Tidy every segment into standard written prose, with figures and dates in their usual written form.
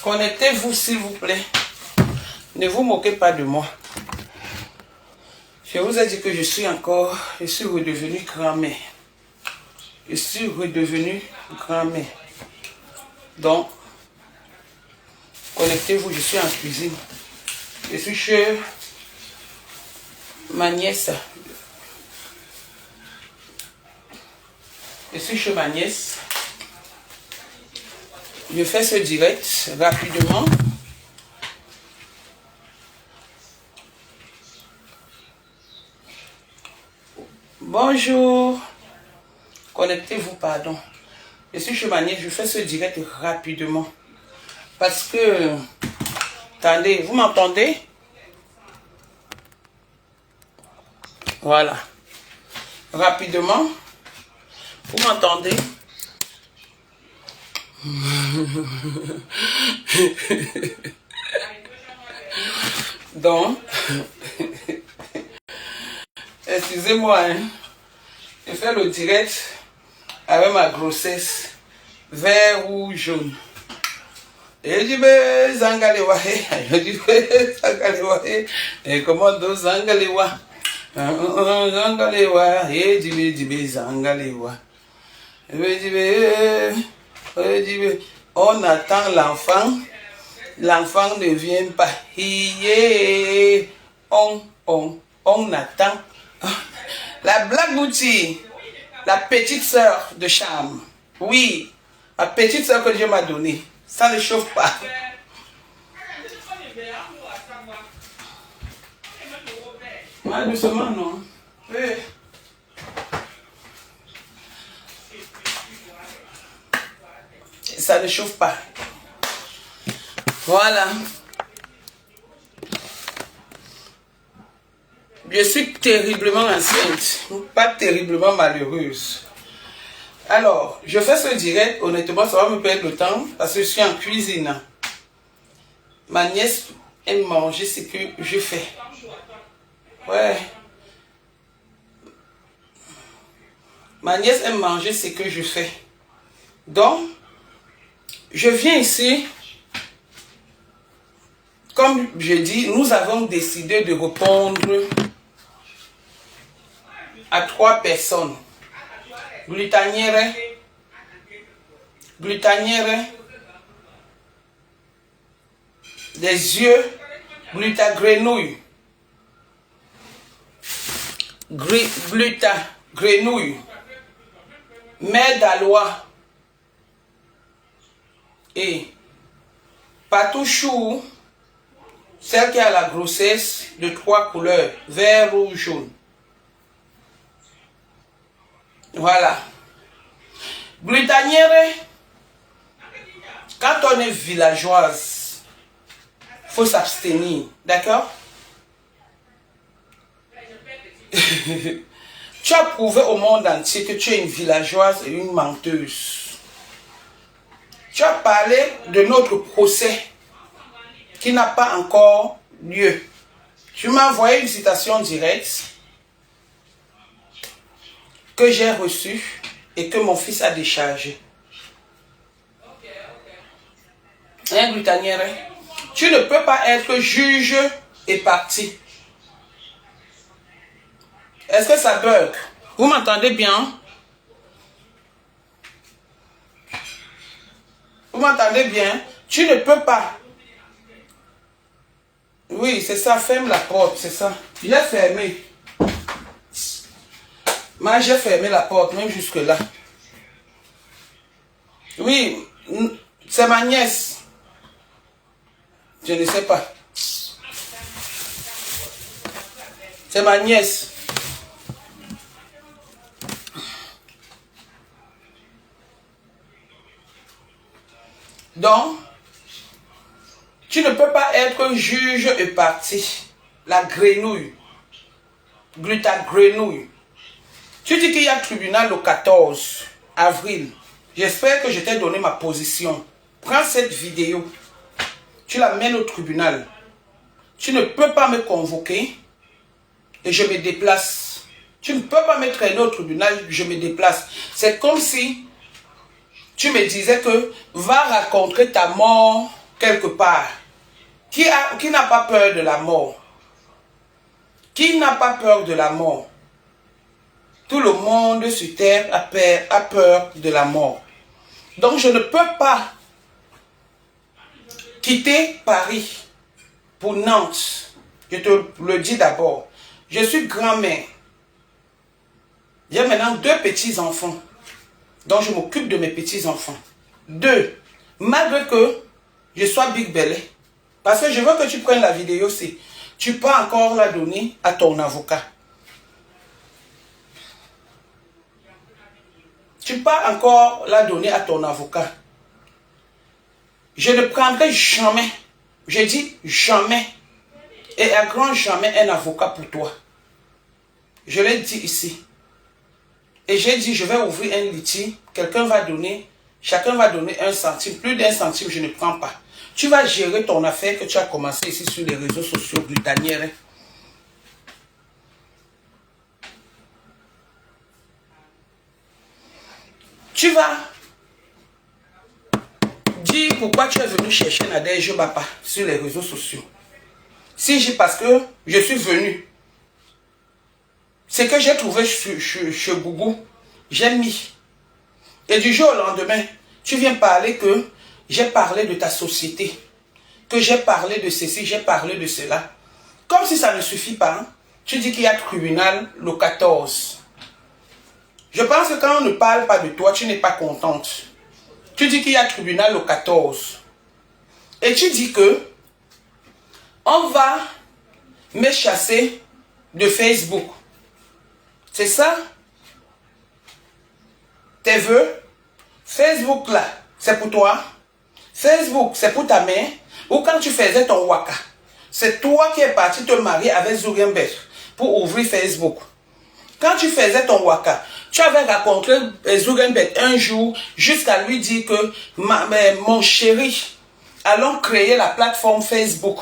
Connectez-vous s'il vous plaît. Ne vous moquez pas de moi. Je vous ai dit que je suis redevenu grand-mère. Je suis redevenu grand-mère. Donc, connectez-vous, je suis en cuisine. Je suis chez ma nièce. Je suis chez ma nièce. Je fais ce direct rapidement. Bonjour. Connectez-vous, pardon. Je suis chez ma nièce, je fais ce direct rapidement. Parce que... Attendez, vous m'entendez? Voilà. Rapidement. Vous m'entendez? Donc, excusez-moi, hein. Je fais le direct avec ma grossesse, vert ou jaune. Et je dis, mais Zangalewa, je dis, Zangalewa, et comment d'autres Zangalewa? Zangalewa, et je dis, Zangalewa. On attend l'enfant, l'enfant ne vient pas. On attend. La Black Boutique, la petite sœur de Cham. Oui, la petite sœur que Dieu m'a donnée. Ça ne chauffe pas. Ah, doucement, non. Oui. Ça ne chauffe pas. Voilà. Je suis terriblement enceinte. Pas terriblement malheureuse. Alors, je fais ce direct. Honnêtement, ça va me perdre le temps. Parce que je suis en cuisine. Ma nièce aime manger ce que je fais. Ouais. Ma nièce aime manger ce que je fais. Donc, je viens ici, comme je dis, nous avons décidé de répondre à 3 personnes. Glutanière, des yeux, glutagrenouille, glutagrenouille, mère d'Alois et patouchou, celle qui a la grossesse de 3 couleurs, vert, rouge, jaune. Voilà. Glutanière, quand on est villageoise, il faut s'abstenir, d'accord? Tu as prouvé au monde entier que tu es une villageoise et une menteuse. Tu as parlé de notre procès qui n'a pas encore lieu. Tu m'as envoyé une citation directe que j'ai reçue et que mon fils a déchargée. Hein, Glutanière? Tu ne peux pas être juge et partie. Est-ce que ça bug? Vous m'entendez bien? Vous m'entendez bien? Tu ne peux pas. Oui, c'est ça. Ferme la porte, c'est ça. J'ai fermé. Moi, j'ai fermé la porte, même jusque là. Oui, c'est ma nièce. Je ne sais pas. C'est ma nièce. Donc, tu ne peux pas être juge et partie. La grenouille. Glutagrenouille. Tu dis qu'il y a un tribunal le 14 avril. J'espère que je t'ai donné ma position. Prends cette vidéo. Tu l'amènes au tribunal. Tu ne peux pas me convoquer et je me déplace. Tu ne peux pas me traîner au tribunal, je me déplace. C'est comme si tu me disais que va raconter ta mort quelque part, qui n'a pas peur de la mort? Qui n'a pas peur de la mort? Tout le monde sur terre a peur de la mort. Donc je ne peux pas quitter Paris pour Nantes. Je te le dis d'abord. Je suis grand-mère. J'ai maintenant 2 petits-enfants. Donc je m'occupe de mes petits-enfants. 2. Malgré que je sois Big Belly. Parce que je veux que tu prennes la vidéo aussi. Tu peux encore la donner à ton avocat. Tu peux encore la donner à ton avocat. Je ne prendrai jamais, je dis jamais, et à grand jamais un avocat pour toi. Je l'ai dit ici. Et j'ai dit, je vais ouvrir un litige, quelqu'un va donner, chacun va donner 1 centime, plus d'1 centime, je ne prends pas. Tu vas gérer ton affaire que tu as commencé ici sur les réseaux sociaux glutanières. Tu vas dire pourquoi tu es venu chercher Nadège Bapa sur les réseaux sociaux. Parce que je suis venu. C'est que j'ai trouvé chez Gougou, j'ai mis. Et du jour au lendemain, tu viens parler que j'ai parlé de ta société, que j'ai parlé de ceci, j'ai parlé de cela. Comme si ça ne suffit pas, hein? Tu dis qu'il y a tribunal le 14. Je pense que quand on ne parle pas de toi, tu n'es pas contente. Tu dis qu'il y a tribunal le 14. Et tu dis que on va me chasser de Facebook. C'est ça? Tes vœux? Facebook là, c'est pour toi. Facebook, c'est pour ta mère. Ou quand tu faisais ton waka, c'est toi qui es parti te marier avec Zuckerberg pour ouvrir Facebook. Quand tu faisais ton waka, tu avais rencontré Zuckerberg un jour jusqu'à lui dire que mon chéri, allons créer la plateforme Facebook.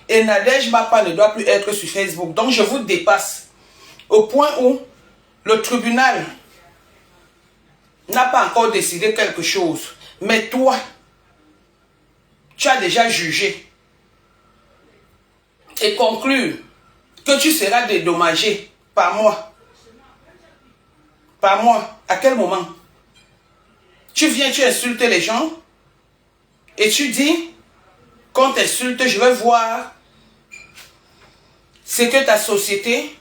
Et Nadège Bapa ne doit plus être sur Facebook. Donc je vous dépasse au point où le tribunal n'a pas encore décidé quelque chose. Mais toi, tu as déjà jugé et conclu que tu seras dédommagé par moi. Par moi. À quel moment? Tu viens, tu insultes les gens et tu dis qu'on t'insulte, je vais voir ce que ta société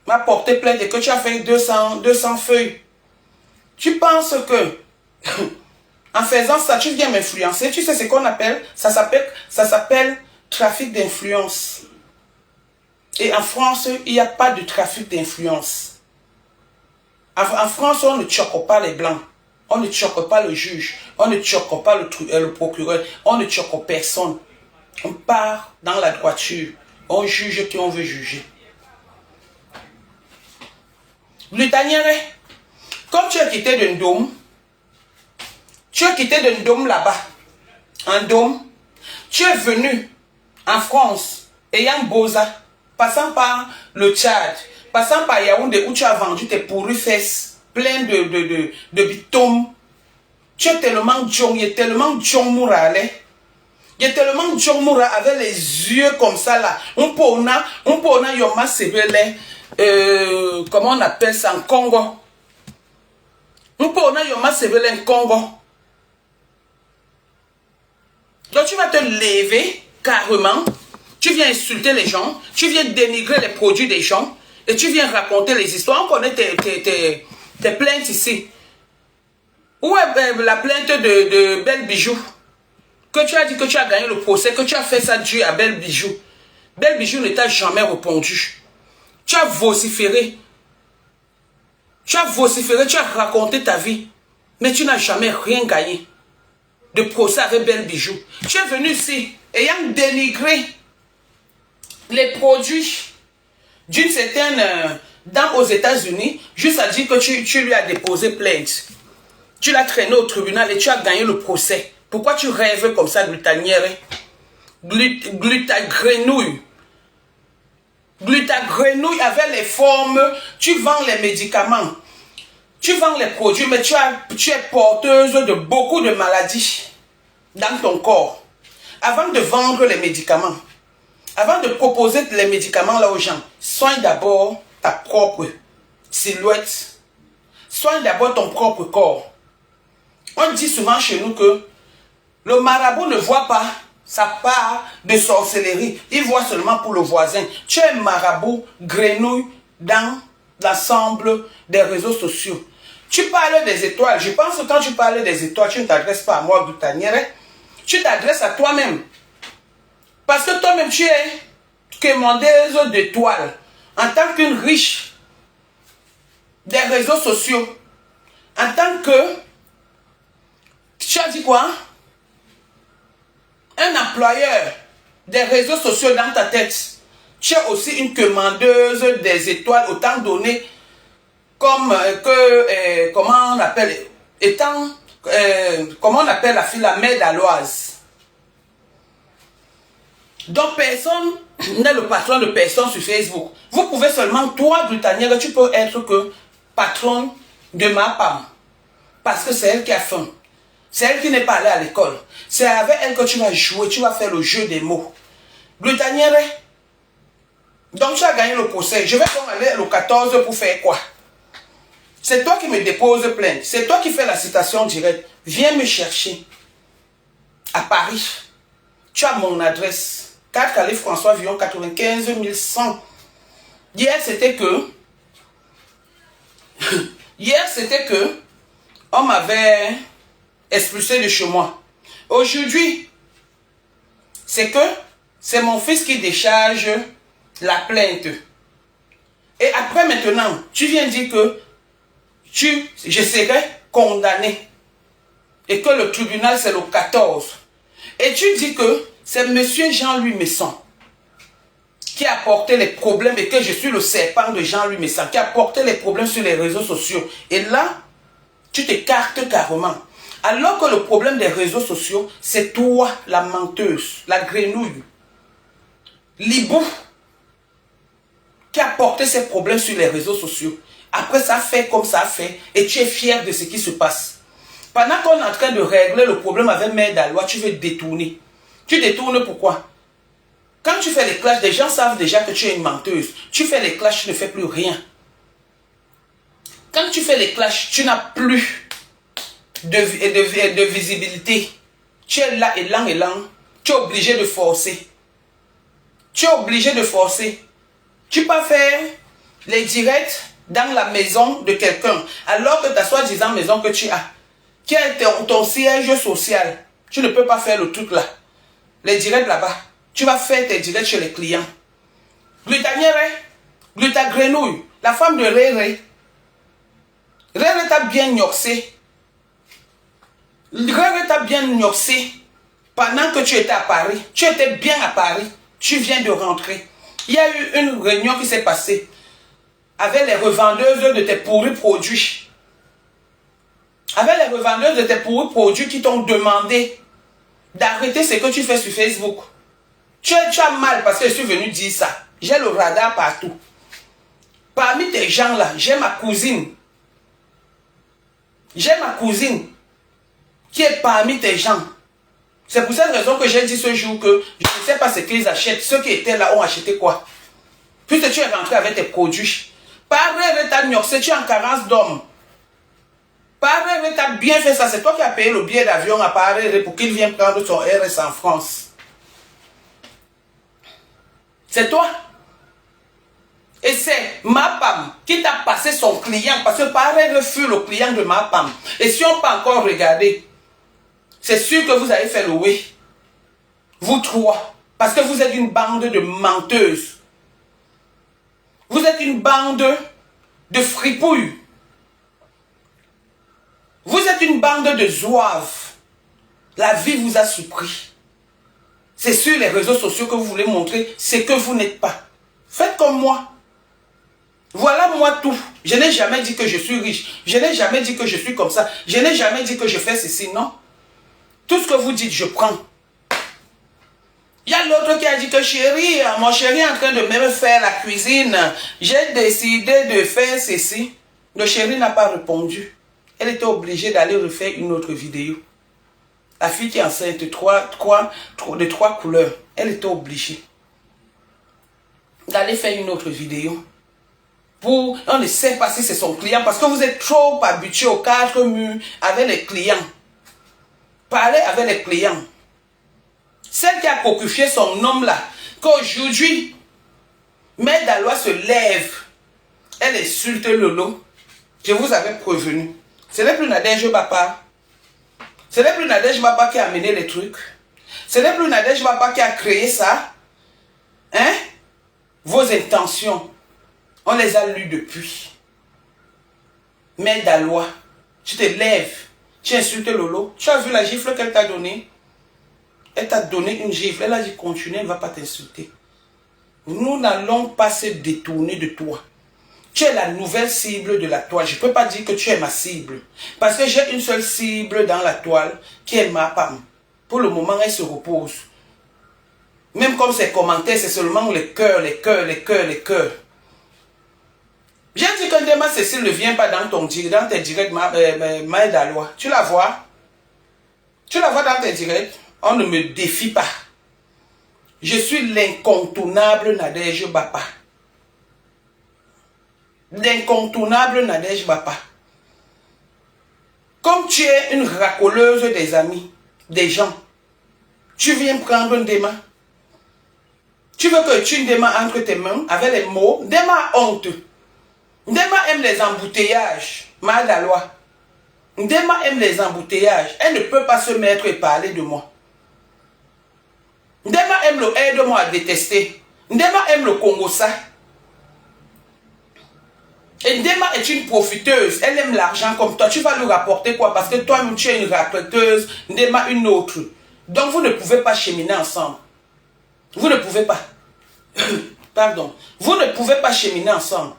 m'a porté plainte et que tu as fait 200 feuilles. Tu penses que en faisant ça, tu viens m'influencer. Tu sais ce qu'on appelle? Ça s'appelle trafic d'influence. Et en France, il n'y a pas de trafic d'influence. En France, on ne choque pas les blancs. On ne choque pas le juge. On ne choque pas le procureur. On ne choque personne. On part dans la droiture. On juge qui on veut juger. Glutanière, comme tu as quitté de Ndom, tu as quitté de Ndom là-bas, en Ndom, tu es venu en France, ayant Boza, passant par le Tchad, passant par Yaoundé où tu as vendu tes pourris fesses, plein de bitumes. Tu es tellement Djong, il est tellement Djong Moura, il est tellement Djong Moura avec les yeux comme ça là. On peut yoma sebele, comment on appelle ça en Congo. On peut yoma sebele en Congo. Donc tu vas te lever carrément, tu viens insulter les gens, tu viens dénigrer les produits des gens et tu viens raconter les histoires. On connaît tes plaintes ici. Où est la plainte de Belle Bijou? Que tu as dit que tu as gagné le procès, que tu as fait ça dû à Belle Bijou. Belle Bijou ne t'a jamais répondu. Tu as vociféré. Tu as vociféré, tu as raconté ta vie. Mais tu n'as jamais rien gagné de procès avec Belle Bijou. Tu es venu ici, ayant dénigré les produits d'une certaine dame aux États-Unis, juste à dire que tu lui as déposé plainte. Tu l'as traîné au tribunal et tu as gagné le procès. Pourquoi tu rêves comme ça, glutanière? Glutagrenouille. Glutagrenouille avec les formes. Tu vends les médicaments. Tu vends les produits, mais tu es porteuse de beaucoup de maladies dans ton corps. Avant de vendre les médicaments, avant de proposer les médicaments là aux gens, soigne d'abord ta propre silhouette. Soigne d'abord ton propre corps. On dit souvent chez nous que le marabout ne voit pas sa part de sorcellerie. Il voit seulement pour le voisin. Tu es marabout, grenouille dans l'ensemble des réseaux sociaux. Tu parles des étoiles. Je pense que quand tu parles des étoiles, tu ne t'adresses pas à moi, Glutanière. Tu t'adresses à toi-même. Parce que toi-même, tu es commandeuse d'étoiles. En tant qu'une riche des réseaux sociaux. En tant que... Tu as dit quoi? Un employeur des réseaux sociaux dans ta tête. Tu es aussi une commandeuse des étoiles, autant donné comme comment on appelle, comment on appelle la fille, la mère d'Aloise. Donc personne n'est le patron de personne sur Facebook. Vous pouvez seulement, toi, Glutanière, tu peux être que patron de ma femme. Parce que c'est elle qui a faim. C'est elle qui n'est pas allée à l'école. C'est avec elle que tu vas jouer, tu vas faire le jeu des mots. Glutanière, donc tu as gagné le procès. Je vais donc aller le 14 pour faire quoi? C'est toi qui me déposes plainte. C'est toi qui fais la citation directe. Viens me chercher à Paris. Tu as mon adresse. 4 Calais François Villon, 95 100. Hier, c'était que... Hier, c'était que... On m'avait expulsé de chez moi. Aujourd'hui, c'est que... C'est mon fils qui décharge la plainte. Et après, maintenant, tu viens dire que... je serai condamné. Et que le tribunal, c'est le 14. Et tu dis que c'est monsieur Jean-Louis Messon qui a apporté les problèmes et que je suis le serpent de Jean-Louis Messon qui a apporté les problèmes sur les réseaux sociaux. Et là, tu t'écartes carrément. Alors que le problème des réseaux sociaux, c'est toi, la menteuse, la grenouille, l'hibou, qui a apporté ces problèmes sur les réseaux sociaux. Après, ça fait comme ça fait et tu es fier de ce qui se passe. Pendant qu'on est en train de régler le problème avec Mère d'Alois, tu veux détourner. Tu détournes pourquoi? Quand tu fais les clashs, les gens savent déjà que tu es une menteuse. Tu fais les clashs, tu ne fais plus rien. Quand tu fais les clashs, tu n'as plus de visibilité. Tu es là, élan. Tu es obligé de forcer. Tu es obligé de forcer. Tu peux faire les directs dans la maison de quelqu'un, alors que ta soi-disant maison que tu as, qui est ton siège social, tu ne peux pas faire le truc là. Les directs là-bas, tu vas faire tes directs chez les clients. Glutanière, Glutagrenouille, la femme de Réré. Réré t'a bien gnoxé. Réré t'a bien gnoxé pendant que tu étais à Paris. Tu étais bien à Paris. Tu viens de rentrer. Il y a eu une réunion qui s'est passée avec les revendeuses de tes pourris produits. Avec les revendeuses de tes pourris produits qui t'ont demandé d'arrêter ce que tu fais sur Facebook. Tu as mal parce que je suis venu dire ça. J'ai le radar partout. Parmi tes gens là, j'ai ma cousine. J'ai ma cousine qui est parmi tes gens. C'est pour cette raison que j'ai dit ce jour que je ne sais pas ce qu'ils achètent. Ceux qui étaient là ont acheté quoi? Puisque tu es rentré avec tes produits. Par rêve, tu as gnoxé, tu es en carence d'homme. Par rêve, tu as bien fait ça. C'est toi qui as payé le billet d'avion à Paris pour qu'il vienne prendre son RS en France. C'est toi. Et c'est Mapam qui t'a passé son client. Parce que Paris fut le client de Mapam. Et si on peut encore regarder, c'est sûr que vous avez fait le oui. Vous trois. Parce que vous êtes une bande de menteuses. Vous êtes une bande de fripouilles. Vous êtes une bande de zouaves. La vie vous a surpris. C'est sur les réseaux sociaux que vous voulez montrer ce que vous n'êtes pas. Faites comme moi. Voilà moi tout. Je n'ai jamais dit que je suis riche. Je n'ai jamais dit que je suis comme ça. Je n'ai jamais dit que je fais ceci. Non. Tout ce que vous dites, je prends. Il y a l'autre qui a dit que chérie, mon chéri est en train de me faire la cuisine. J'ai décidé de faire ceci. Le chéri n'a pas répondu. Elle était obligée d'aller refaire une autre vidéo. La fille qui est enceinte de trois couleurs, elle était obligée d'aller faire une autre vidéo. On ne sait pas si c'est son client parce que vous êtes trop habitué aux 4 murs avec les clients. Parlez avec les clients. Celle qui a cocufié son homme là, qu'aujourd'hui, Mère Daloa se lève, elle insulte Lolo. Je vous avais prévenu. Ce n'est plus Nadège Bapa. Ce n'est plus Nadège Bapa qui a amené les trucs. Ce n'est plus Nadège Bapa qui a créé ça. Hein? Vos intentions, on les a lues depuis. Mère Daloa, tu te lèves, tu insultes Lolo. Tu as vu la gifle qu'elle t'a donnée? Elle t'a donné une gifle. Elle a dit continue, elle ne va pas t'insulter. Nous n'allons pas se détourner de toi. Tu es la nouvelle cible de la toile. Je ne peux pas dire que tu es ma cible. Parce que j'ai une seule cible dans la toile qui est ma femme. Pour le moment, elle se repose. Même comme ses commentaires, c'est seulement les cœurs, les cœurs, les cœurs, les cœurs. J'ai dit que Ndema Cécile ne vient pas dans tes directs, Mère Daloa. Tu la vois? Tu la vois dans tes directs? On ne me défie pas. Je suis l'incontournable Nadège Bapa. L'incontournable Nadège Bapa. Comme tu es une racoleuse des amis, des gens, tu viens prendre Ndema. Tu veux que tu Ndema entre tes mains avec les mots. Ndema a honte. Ndema aime les embouteillages. Mère Daloa. Ndema aime les embouteillages. Elle ne peut pas se mettre et parler de moi. Ndema aime le aide-moi à détester. Ndema aime le Congossa. Et Ndema est une profiteuse. Elle aime l'argent comme toi. Tu vas lui rapporter quoi? Parce que toi-même tu es une raconteuse. Ndema une autre. Donc vous ne pouvez pas cheminer ensemble. Vous ne pouvez pas. Pardon. Vous ne pouvez pas cheminer ensemble.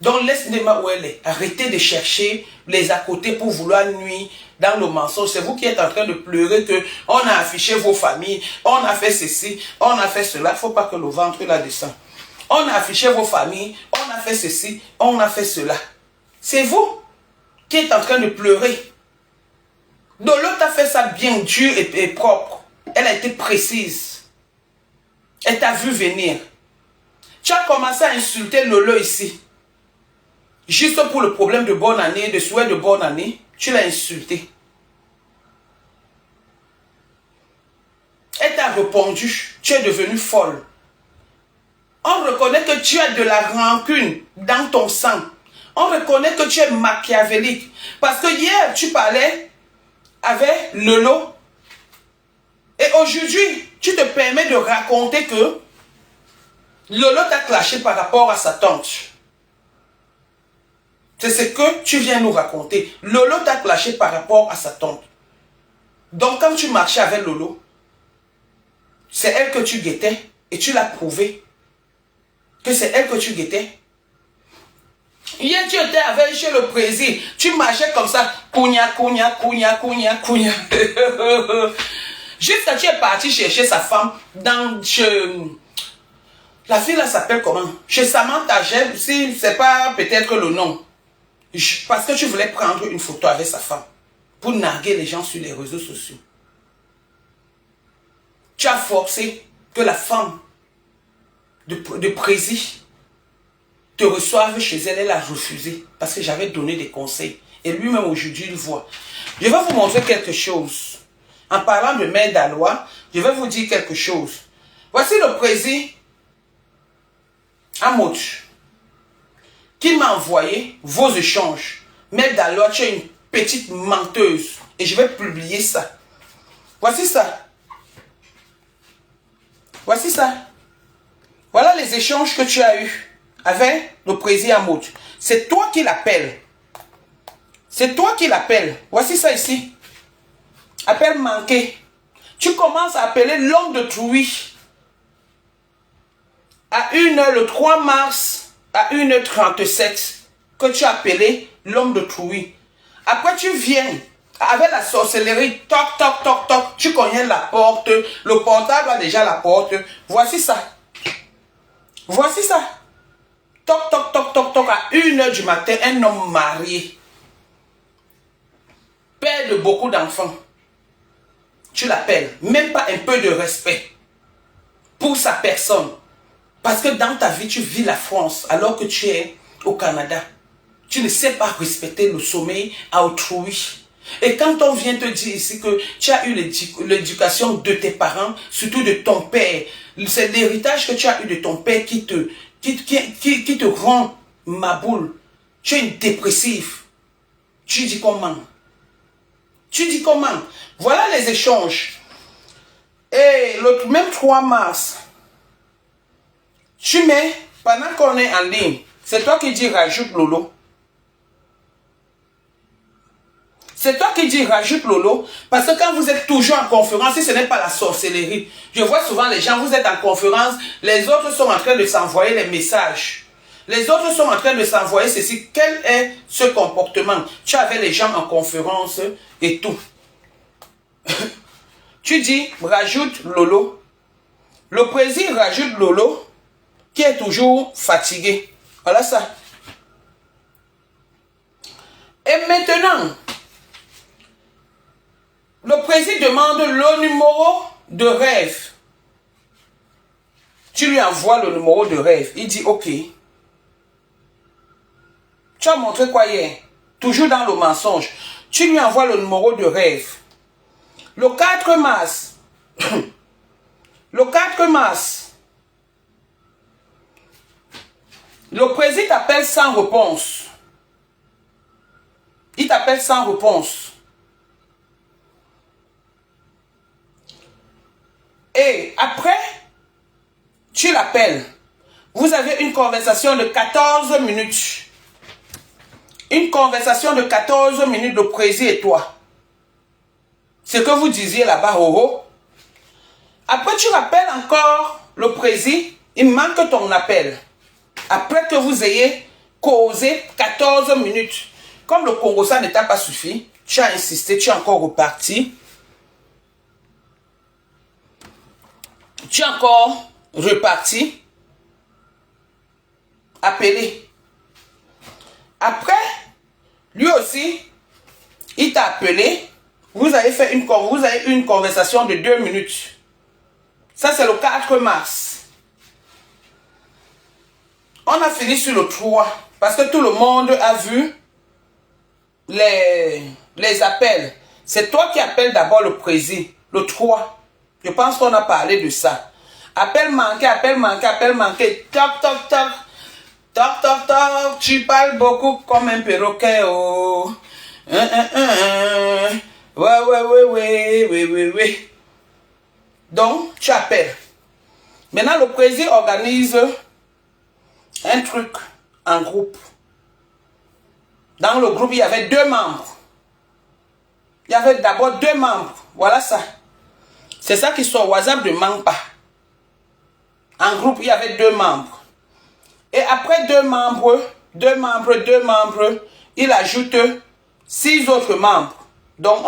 Donc laisse Ndema où elle est. Arrêtez de chercher les à côté pour vouloir nuire dans le mensonge. C'est vous qui êtes en train de pleurer que on a affiché vos familles, on a fait ceci, on a fait cela. Il ne faut pas que le ventre là descende. On a affiché vos familles, on a fait ceci, on a fait cela. C'est vous qui êtes en train de pleurer. Donc l'autre a fait ça bien dur et propre. Elle a été précise. Elle t'a vu venir. Tu as commencé à insulter Lolo ici. Juste pour le problème de bonne année, de souhait de bonne année, tu l'as insulté. Elle t'a répondu, tu es devenue folle. On reconnaît que tu as de la rancune dans ton sang. On reconnaît que tu es machiavélique. Parce que hier, tu parlais avec Lolo. Et aujourd'hui, tu te permets de raconter que Lolo t'a clashé par rapport à sa tante. C'est ce que tu viens nous raconter. Lolo t'a clashé par rapport à sa tante. Donc quand tu marchais avec Lolo, c'est elle que tu guettais et tu l'as prouvé que c'est elle que tu guettais. Hier tu étais avec chez le président, tu marchais comme ça, cogna, cogna, cogna, cogna, cogna. Jusqu'à tu es parti chercher sa femme dans... La fille là s'appelle comment? Chez Samantha, si c'est pas peut-être le nom. Parce que tu voulais prendre une photo avec sa femme pour narguer les gens sur les réseaux sociaux. Tu as forcé que la femme de Prési te reçoive chez elle. Elle a refusé parce que j'avais donné des conseils. Et lui-même aujourd'hui il voit. Je vais vous montrer quelque chose. En parlant de Mère Daloa, je vais vous dire quelque chose. Voici le Prési Amoch qui m'a envoyé vos échanges. Mère Daloa, tu es une petite menteuse. Et je vais publier ça. Voici ça. Voici ça. Voilà les échanges que tu as eus avec le président Amoch. C'est toi qui l'appelles. C'est toi qui l'appelles. Voici ça ici. Appel manqué. Tu commences à appeler l'homme de Trouy. À 1h, le 3 mars, à 1h37, que tu as appelé l'homme de Trouy. Après, tu viens avec la sorcellerie, toc, toc, toc, toc, tu connais la porte, le portable a déjà la porte. Voici ça. Voici ça. Toc, toc, toc, toc, toc, à 1h du matin, un homme marié, père de beaucoup d'enfants, tu l'appelles. Même pas un peu de respect pour sa personne. Parce que dans ta vie, tu vis la France alors que tu es au Canada. Tu ne sais pas respecter le sommeil à autrui. Et quand on vient te dire ici que tu as eu l'éducation de tes parents, surtout de ton père, c'est l'héritage que tu as eu de ton père qui te rend ma boule. Tu es une dépressive. Tu dis comment? Tu dis comment? Voilà les échanges. Et le même 3 mars, tu mets, pendant qu'on est en ligne, c'est toi qui dis rajoute Lolo. C'est toi qui dis rajoute Lolo, parce que quand vous êtes toujours en conférence, si ce n'est pas la sorcellerie, je vois souvent les gens, vous êtes en conférence, les autres sont en train de s'envoyer les messages. Les autres sont en train de s'envoyer ceci. Quel est ce comportement? Tu avais les gens en conférence et tout. Tu dis rajoute Lolo. Le président rajoute Lolo qui est toujours fatigué. Voilà ça. Et maintenant, le président demande le numéro de rêve. Tu lui envoies le numéro de rêve. Il dit ok. Tu as montré quoi hier? Toujours dans le mensonge. Tu lui envoies le numéro de rêve. Le 4 mars. Le 4 mars. Le président t'appelle sans réponse. Il t'appelle sans réponse. Et après, tu l'appelles. Vous avez une conversation de 14 minutes. Une conversation de 14 minutes de président et toi. Ce que vous disiez là-bas, oh. Après, tu rappelles encore le président. Il manque ton appel. Après que vous ayez causé 14 minutes. Comme le Congo, ça ne t'a pas suffi. Tu as insisté, tu es encore reparti. Tu es encore reparti. Appelé. Après, lui aussi, il t'a appelé. Vous avez fait une conversation de 2 minutes. Ça, c'est le 4 mars. On a fini sur le 3. Parce que tout le monde a vu les appels. C'est toi qui appelles d'abord le président. Le 3. Je pense qu'on a parlé de ça. Appel manqué, appel manqué, appel manqué. Toc, toc, toc. Toc, toc, toc. Tu parles beaucoup comme un perroquet. Oh. Ouais. Donc, tu appelles. Maintenant, le président organise un truc en groupe. Dans le groupe, il y avait 2 membres. Il y avait d'abord 2 membres. Voilà ça. C'est ça qui sur WhatsApp ne manque pas. En groupe, il y avait 2 membres. Et après 2 membres, il ajoute 6 autres membres. Donc,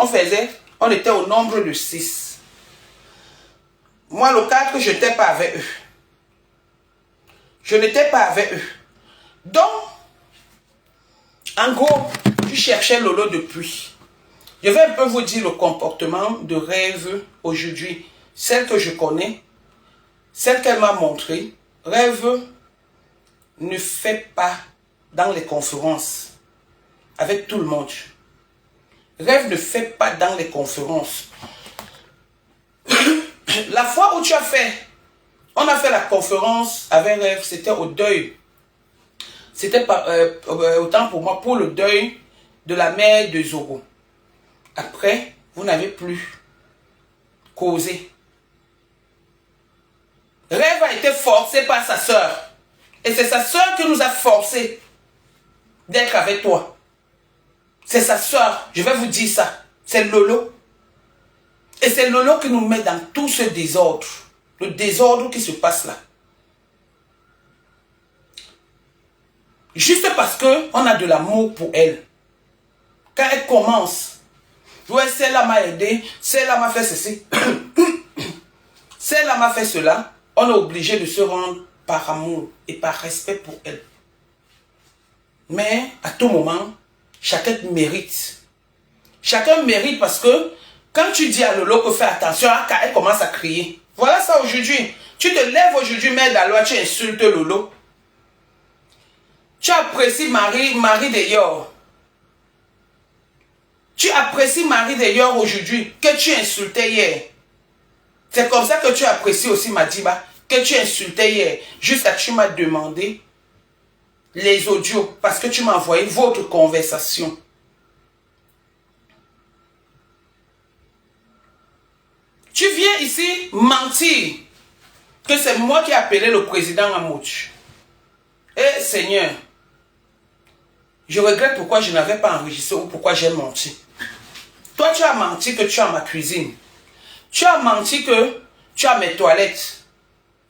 on était au nombre de 6. Moi, le 4, je n'étais pas avec eux. Je n'étais pas avec eux. Donc, en gros, tu cherchais Lolo depuis. Je vais un peu vous dire le comportement de Rêve aujourd'hui. Celle que je connais, celle qu'elle m'a montrée. Rêve ne fait pas dans les conférences avec tout le monde. Rêve ne fait pas dans les conférences. La fois où tu as fait, on a fait la conférence avec Rêve, c'était au deuil. C'était autant pour moi, pour le deuil de la mère de Zoro. Après, vous n'avez plus causé. Rêve a été forcé par sa soeur. Et c'est sa soeur qui nous a forcé d'être avec toi. C'est sa soeur, je vais vous dire ça. C'est Lolo. Et c'est Lolo qui nous met dans tout ce désordre. Le désordre qui se passe là. Juste parce qu'on a de l'amour pour elle. Quand elle commence, ouais, celle-là m'a aidé, celle-là m'a fait ceci, celle-là m'a fait cela, on est obligé de se rendre par amour et par respect pour elle. Mais à tout moment, chacun mérite. Chacun mérite parce que Quand tu dis à Lolo que fais attention, elle commence à crier. Voilà ça aujourd'hui. Tu te lèves aujourd'hui, mère de la loi, tu insultes Lolo. Tu apprécies Marie de Yor. Tu apprécies Marie de Yor aujourd'hui que tu insultais hier. C'est comme ça que tu apprécies aussi Madiba, que tu insultais hier. Jusqu'à tu m'as demandé les audios parce que tu m'as envoyé votre conversation. Tu viens ici mentir que c'est moi qui ai appelé le président Amouch. Eh Seigneur, je regrette pourquoi je n'avais pas enregistré ou pourquoi j'ai menti. Toi, tu as menti que tu as ma cuisine. Tu as menti que tu as mes toilettes.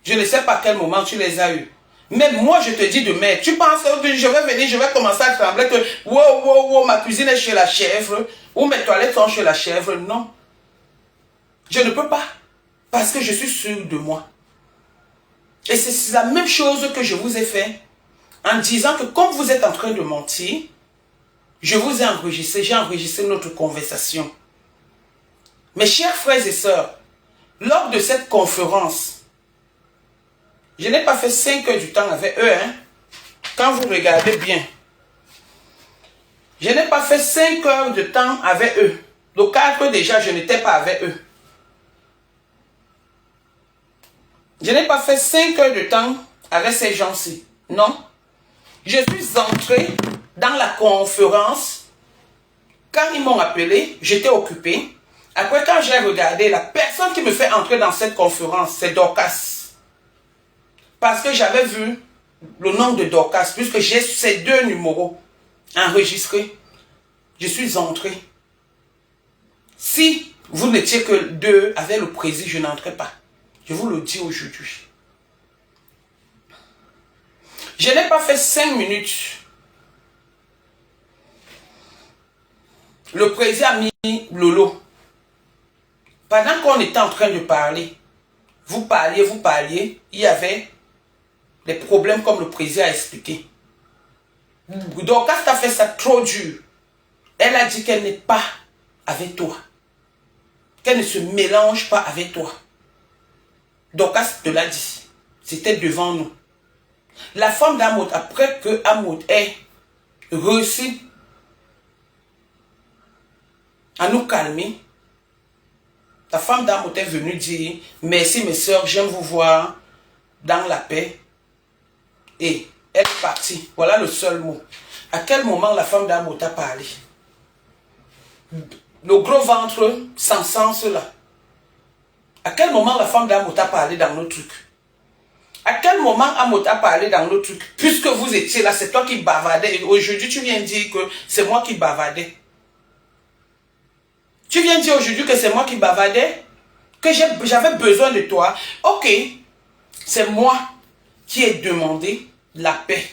Je ne sais pas à quel moment tu les as eues. Mais moi, je te dis de mettre. Tu penses que je vais venir, je vais commencer à trembler que wow, ma cuisine est chez la chèvre ou mes toilettes sont chez la chèvre. Non. Je ne peux pas. Parce que je suis sûr de moi. Et c'est la même chose que je vous ai fait en disant que comme vous êtes en train de mentir, je vous ai enregistré, j'ai enregistré notre conversation. Mes chers frères et sœurs, lors de cette conférence, je n'ai pas fait 5 heures du temps avec eux, hein. Quand vous regardez bien, je n'ai pas fait 5 heures de temps avec eux. Le 4 déjà, je n'étais pas avec eux. Je n'ai pas fait 5 heures de temps avec ces gens-ci. Non. Je suis entré dans la conférence. Quand ils m'ont appelé, j'étais occupé. Après, quand j'ai regardé, la personne qui me fait entrer dans cette conférence, c'est Dorcas. Parce que j'avais vu le nom de Dorcas, puisque j'ai ces 2 numéros enregistrés. Je suis entré. Si vous n'étiez que 2 avec le président, je n'entrais pas. Je vous le dis aujourd'hui. Je n'ai pas fait 5 minutes. Le président a mis Lolo. Pendant qu'on était en train de parler, vous parliez, il y avait des problèmes comme le président a expliqué. Donc, quand tu as fait ça trop dur, elle a dit qu'elle n'est pas avec toi. Qu'elle ne se mélange pas avec toi. Donc, te l'a dit. C'était devant nous. La femme d'Amoud, après que Amoud ait réussi à nous calmer, la femme d'Amoud est venue dire « Merci mes soeurs, j'aime vous voir dans la paix. » Et elle est partie. Voilà le seul mot. À quel moment la femme d'Amoud a parlé? Le gros ventre sans sens là. À quel moment la femme d'Amoud a parlé dans nos trucs? À quel moment Amoud a parlé dans nos trucs? Puisque vous étiez là, c'est toi qui bavardais. Et aujourd'hui, tu viens dire que c'est moi qui bavardais. Tu viens dire aujourd'hui que c'est moi qui bavardais? Que j'avais besoin de toi? Ok, c'est moi qui ai demandé la paix.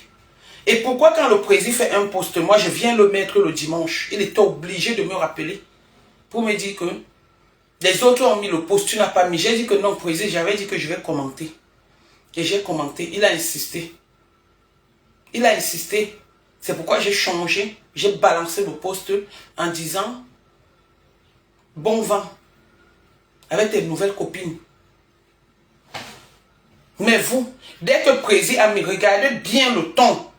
Et pourquoi quand le président fait un poste, moi je viens le mettre le dimanche, il était obligé de me rappeler pour me dire que les autres ont mis le poste, tu n'as pas mis. J'ai dit que non, président, j'avais dit que je vais commenter. Et j'ai commenté, il a insisté. Il a insisté. C'est pourquoi j'ai changé, j'ai balancé le poste en disant bon vent avec tes nouvelles copines. Mais vous, dès que Prési a mis, regardez bien le ton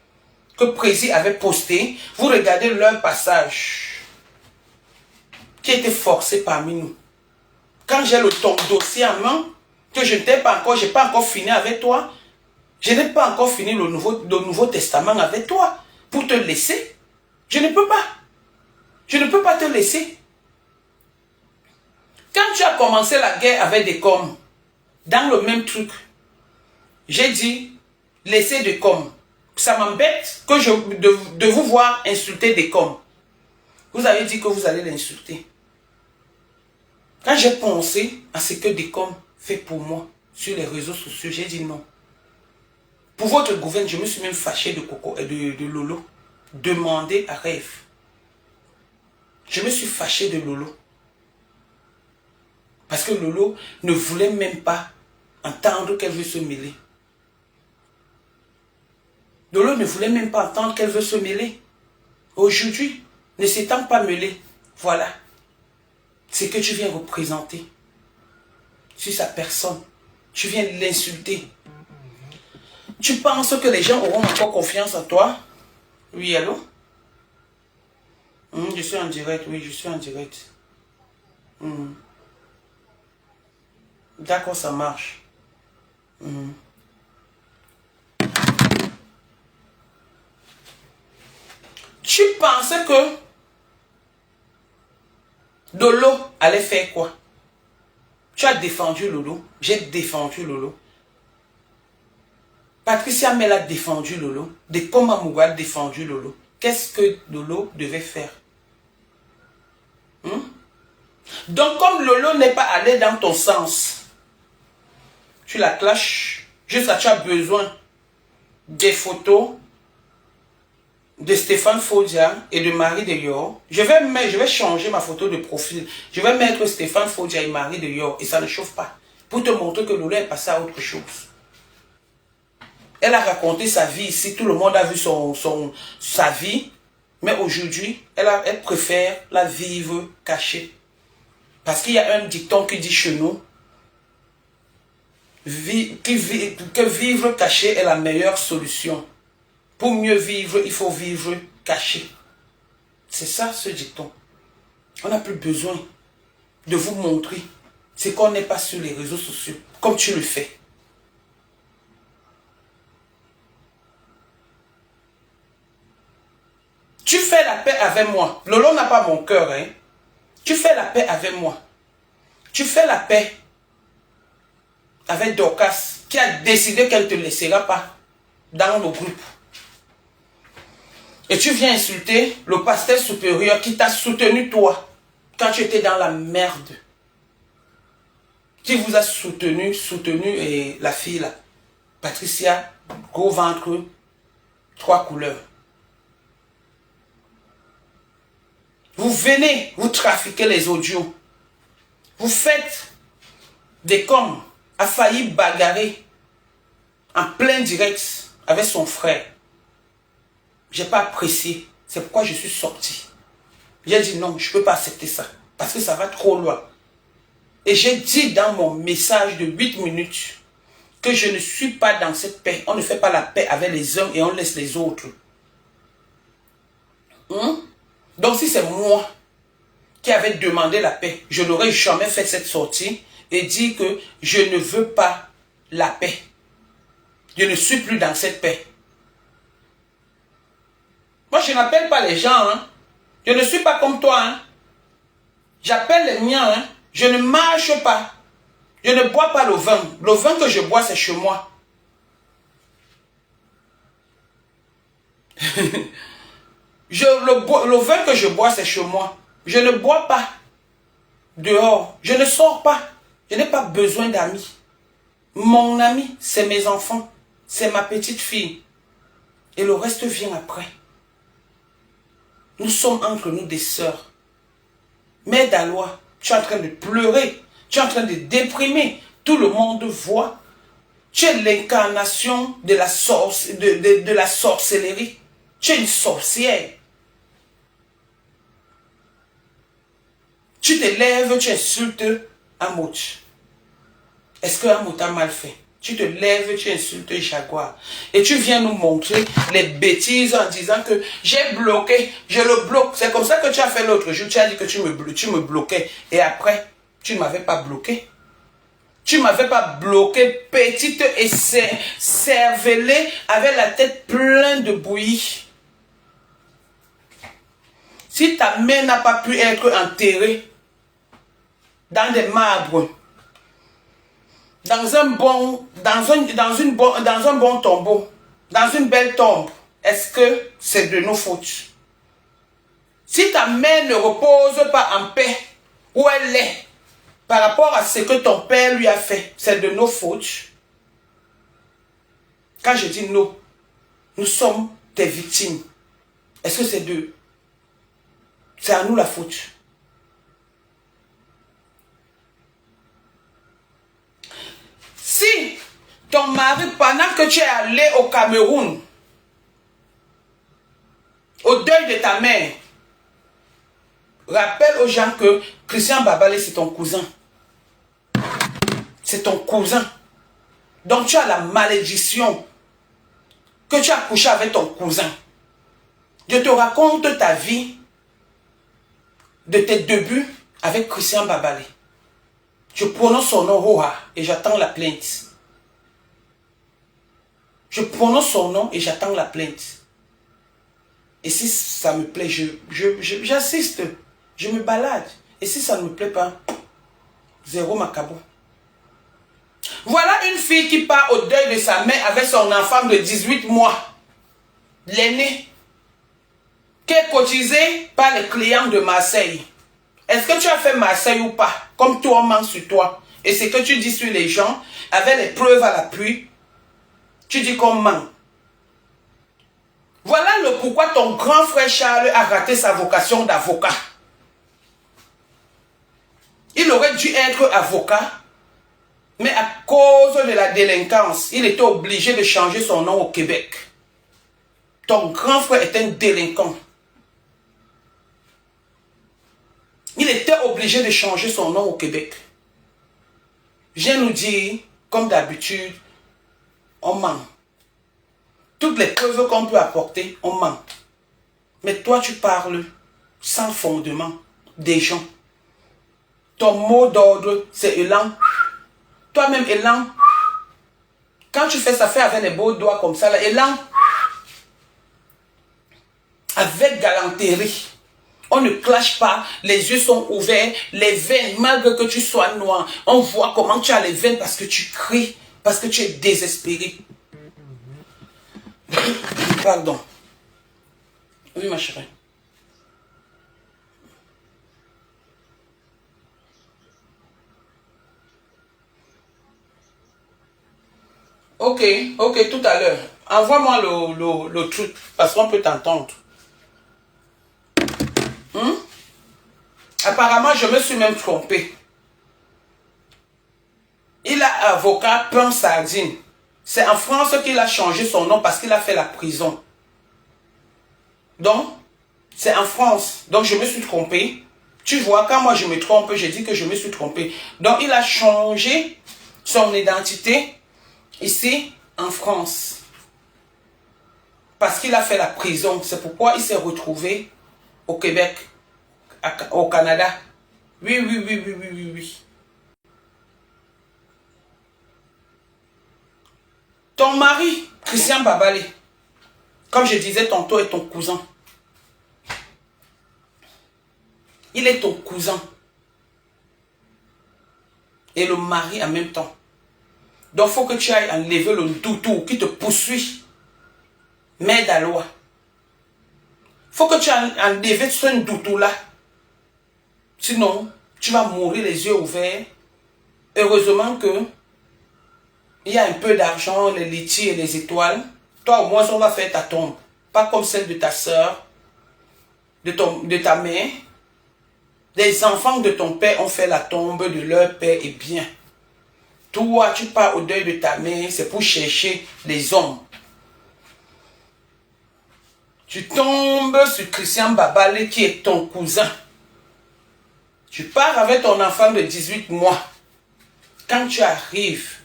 que Prési avait posté, vous regardez leur passage qui était forcé parmi nous. Quand j'ai le ton dossier en main, que je n'ai pas encore, je n'ai pas encore fini avec toi, je n'ai pas encore fini le Nouveau Testament avec toi pour te laisser. Je ne peux pas. Je ne peux pas te laisser. Quand tu as commencé la guerre avec des coms, dans le même truc, j'ai dit, laissez des coms. Ça m'embête de vous voir insulter des coms. Vous avez dit que vous allez l'insulter. Quand j'ai pensé à ce que des coms fait pour moi sur les réseaux sociaux, j'ai dit non. Pour votre gouvernement, je me suis même fâché de Coco et de Lolo. Demandez à Rêve. Je me suis fâché de Lolo. Parce que Lolo ne voulait même pas entendre qu'elle veut se mêler. Lolo ne voulait même pas entendre qu'elle veut se mêler. Aujourd'hui, ne s'étant pas mêlée, voilà. c'est que tu viens représenter sur sa personne. Tu viens l'insulter. Tu penses que les gens auront encore confiance en toi? Oui, allô? Je suis en direct, oui, je suis en direct. D'accord, ça marche. Tu pensais que Lolo allait faire quoi? Tu as défendu Lolo. J'ai défendu Lolo. Patricia Mel a défendu Lolo. Dekoma Mouga a défendu Lolo. Qu'est-ce que Lolo devait faire? Donc comme Lolo n'est pas allé dans ton sens, tu la clashes. Juste là, tu as besoin des photos de Stéphane Fodia et de Marie de Yor. Je vais changer ma photo de profil. Je vais mettre Stéphane Fodia et Marie de Yor. Et ça ne chauffe pas. Pour te montrer que Lolo est passé à autre chose. Elle a raconté sa vie ici. Tout le monde a vu sa vie. Mais aujourd'hui, elle préfère la vivre cachée. Parce qu'il y a un dicton qui dit chez nous que vivre caché est la meilleure solution. Pour mieux vivre, il faut vivre caché. C'est ça ce dicton. On n'a plus besoin de vous montrer ce qu'on n'est pas sur les réseaux sociaux, comme tu le fais. Tu fais la paix avec moi. Lolo n'a pas mon cœur, hein. Tu fais la paix avec moi. Tu fais la paix avec Dorcas, qui a décidé qu'elle ne te laissera pas dans le groupe. Et tu viens insulter le pasteur supérieur qui t'a soutenu toi, quand tu étais dans la merde. Qui vous a soutenu et la fille là, Patricia, gros ventre, 3 couleurs. Vous venez, vous trafiquez les audios. Vous faites des coms, a failli bagarrer en plein direct avec son frère. Je n'ai pas apprécié. C'est pourquoi je suis sorti. J'ai dit non, je ne peux pas accepter ça. Parce que ça va trop loin. Et j'ai dit dans mon message de 8 minutes que je ne suis pas dans cette paix. On ne fait pas la paix avec les uns et on laisse les autres. Donc si c'est moi qui avais demandé la paix, je n'aurais jamais fait cette sortie et dit que je ne veux pas la paix. Je ne suis plus dans cette paix. Moi, je n'appelle pas les gens. Hein. Je ne suis pas comme toi. Hein. J'appelle les miens. Hein. Je ne marche pas. Je ne bois pas le vin. Le vin que je bois, c'est chez moi. Le vin que je bois, c'est chez moi. Je ne bois pas dehors. Je ne sors pas. Je n'ai pas besoin d'amis. Mon ami, c'est mes enfants. C'est ma petite fille. Et le reste vient après. Nous sommes entre nous des sœurs. Mais Dalois, tu es en train de pleurer. Tu es en train de déprimer. Tout le monde voit. Tu es l'incarnation de la sorcellerie. Tu es une sorcière. Tu te lèves, tu insultes Amout. Est-ce que Amout a mal fait? Tu te lèves, tu insultes Jaguar. Et tu viens nous montrer les bêtises en disant que j'ai bloqué, je le bloque. C'est comme ça que tu as fait l'autre jour. Tu as dit que tu me bloquais. Et après, tu ne m'avais pas bloqué. Tu ne m'avais pas bloqué, petite et cervelée, avec la tête pleine de bouillie. Si ta main n'a pas pu être enterrée dans des marbres, dans un bon tombeau, dans une belle tombe, est-ce que c'est de nos fautes? Si ta main ne repose pas en paix, où elle est, par rapport à ce que ton père lui a fait, c'est de nos fautes. Quand je dis nous sommes tes victimes. Est-ce que c'est à nous la faute? Si ton mari, pendant que tu es allé au Cameroun, au deuil de ta mère, Rappelle aux gens que Christian Babale, c'est ton cousin. C'est ton cousin. Donc tu as la malédiction que tu as couché avec ton cousin. Je te raconte ta vie de tes débuts avec Christian Babale. Je prononce son nom Roha et j'attends la plainte. Je prononce son nom et j'attends la plainte. Et si ça me plaît, j'assiste. Je me balade. Et si ça ne me plaît pas, zéro macabo. Voilà une fille qui part au deuil de sa mère avec son enfant de 18 mois. L'aîné. Qui est cotisé par les clients de Marseille. Est-ce que tu as fait Marseille ou pas? Comme toi, on ment sur toi. Et ce que tu dis sur les gens, avec les preuves à l'appui, tu dis qu'on ment. Voilà le pourquoi ton grand frère Charles a raté sa vocation d'avocat. Il aurait dû être avocat, mais à cause de la délinquance, il était obligé de changer son nom au Québec. Ton grand frère est un délinquant. Il était obligé de changer son nom au Québec. Viens nous dire, comme d'habitude, on ment. Toutes les preuves qu'on peut apporter, on ment. Mais toi, tu parles sans fondement des gens. Ton mot d'ordre, c'est élan. Toi-même, élan. Quand tu fais ça, fais avec les beaux doigts comme ça, là, élan. Avec galanterie. On ne clash pas, les yeux sont ouverts, les veines, malgré que tu sois noir, on voit comment tu as les veines parce que tu cries, parce que tu es désespéré. Pardon. Oui, ma chérie. Ok, tout à l'heure. Envoie-moi le truc, parce qu'on peut t'entendre. Apparemment, je me suis même trompé. Il a avocat Pain Sardine. C'est en France qu'il a changé son nom parce qu'il a fait la prison. Donc, c'est en France. Donc, je me suis trompé. Tu vois, quand moi je me trompe, je dis que je me suis trompé. Donc, il a changé son identité ici en France. Parce qu'il a fait la prison. C'est pourquoi il s'est retrouvé au Québec, au Canada. Oui. Ton mari, Christian Babale, comme je disais tantôt, est ton cousin. Il est ton cousin. Et le mari en même temps. Donc, il faut que tu ailles enlever le doutou qui te poursuit. Mère d'Aloa. Il faut que tu ailles enlever ce doutou-là. Sinon, tu vas mourir les yeux ouverts. Heureusement que il y a un peu d'argent, les litchis et les étoiles. Toi, au moins, on va faire ta tombe. Pas comme celle de ta soeur, de ta mère. Les enfants de ton père ont fait la tombe de leur père et bien. Toi, tu pars au deuil de ta mère, c'est pour chercher les hommes. Tu tombes sur Christian Babale qui est ton cousin. Tu pars avec ton enfant de 18 mois. Quand tu arrives,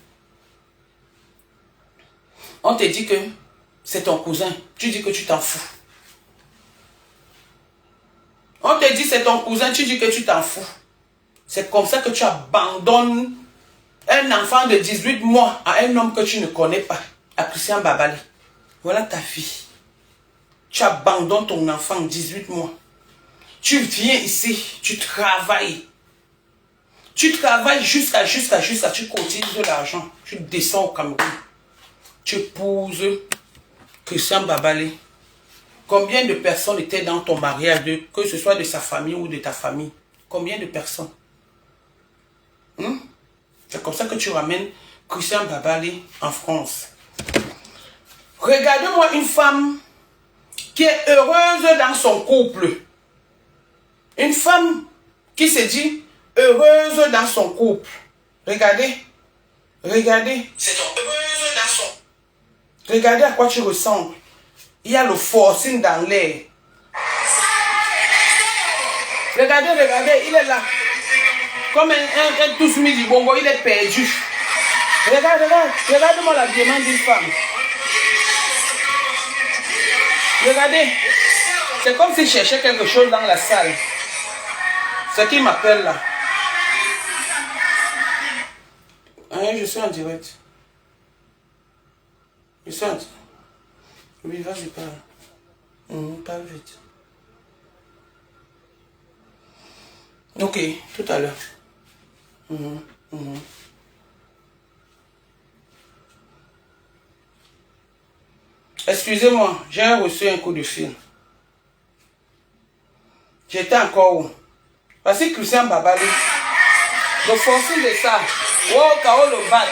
on te dit que c'est ton cousin. Tu dis que tu t'en fous. On te dit c'est ton cousin, tu dis que tu t'en fous. C'est comme ça que tu abandonnes un enfant de 18 mois à un homme que tu ne connais pas, à Christian Babale. Voilà ta vie. Tu abandonnes ton enfant de 18 mois. Tu viens ici, tu travailles. Tu travailles jusqu'à tu cotises de l'argent. Tu descends au Cameroun. Tu épouses Christian Babale. Combien de personnes étaient dans ton mariage, que ce soit de sa famille ou de ta famille? Combien de personnes? C'est comme ça que tu ramènes Christian Babale en France. Regarde-moi une femme qui est heureuse dans son couple. Une femme qui se dit heureuse dans son couple. Regardez. Regardez. C'est heureuse dans son... Regardez à quoi tu ressembles. Il y a le forcing dans l'air. Regardez, regardez, il est là. Comme un tous mis du bongo, il est perdu. Regarde, regarde, regarde-moi l'habillement d'une femme. Regardez, c'est comme s'il cherchait quelque chose dans la salle. C'est qui m'appelle là. Hein, je suis en direct. Je suis en direct. Oui, vas-y, parle. Parle vite. Ok, tout à l'heure. Excusez-moi, j'ai reçu un coup de fil. J'étais encore où? Parce que Christian Babali, le forcing de ça, wow, Kao le bat.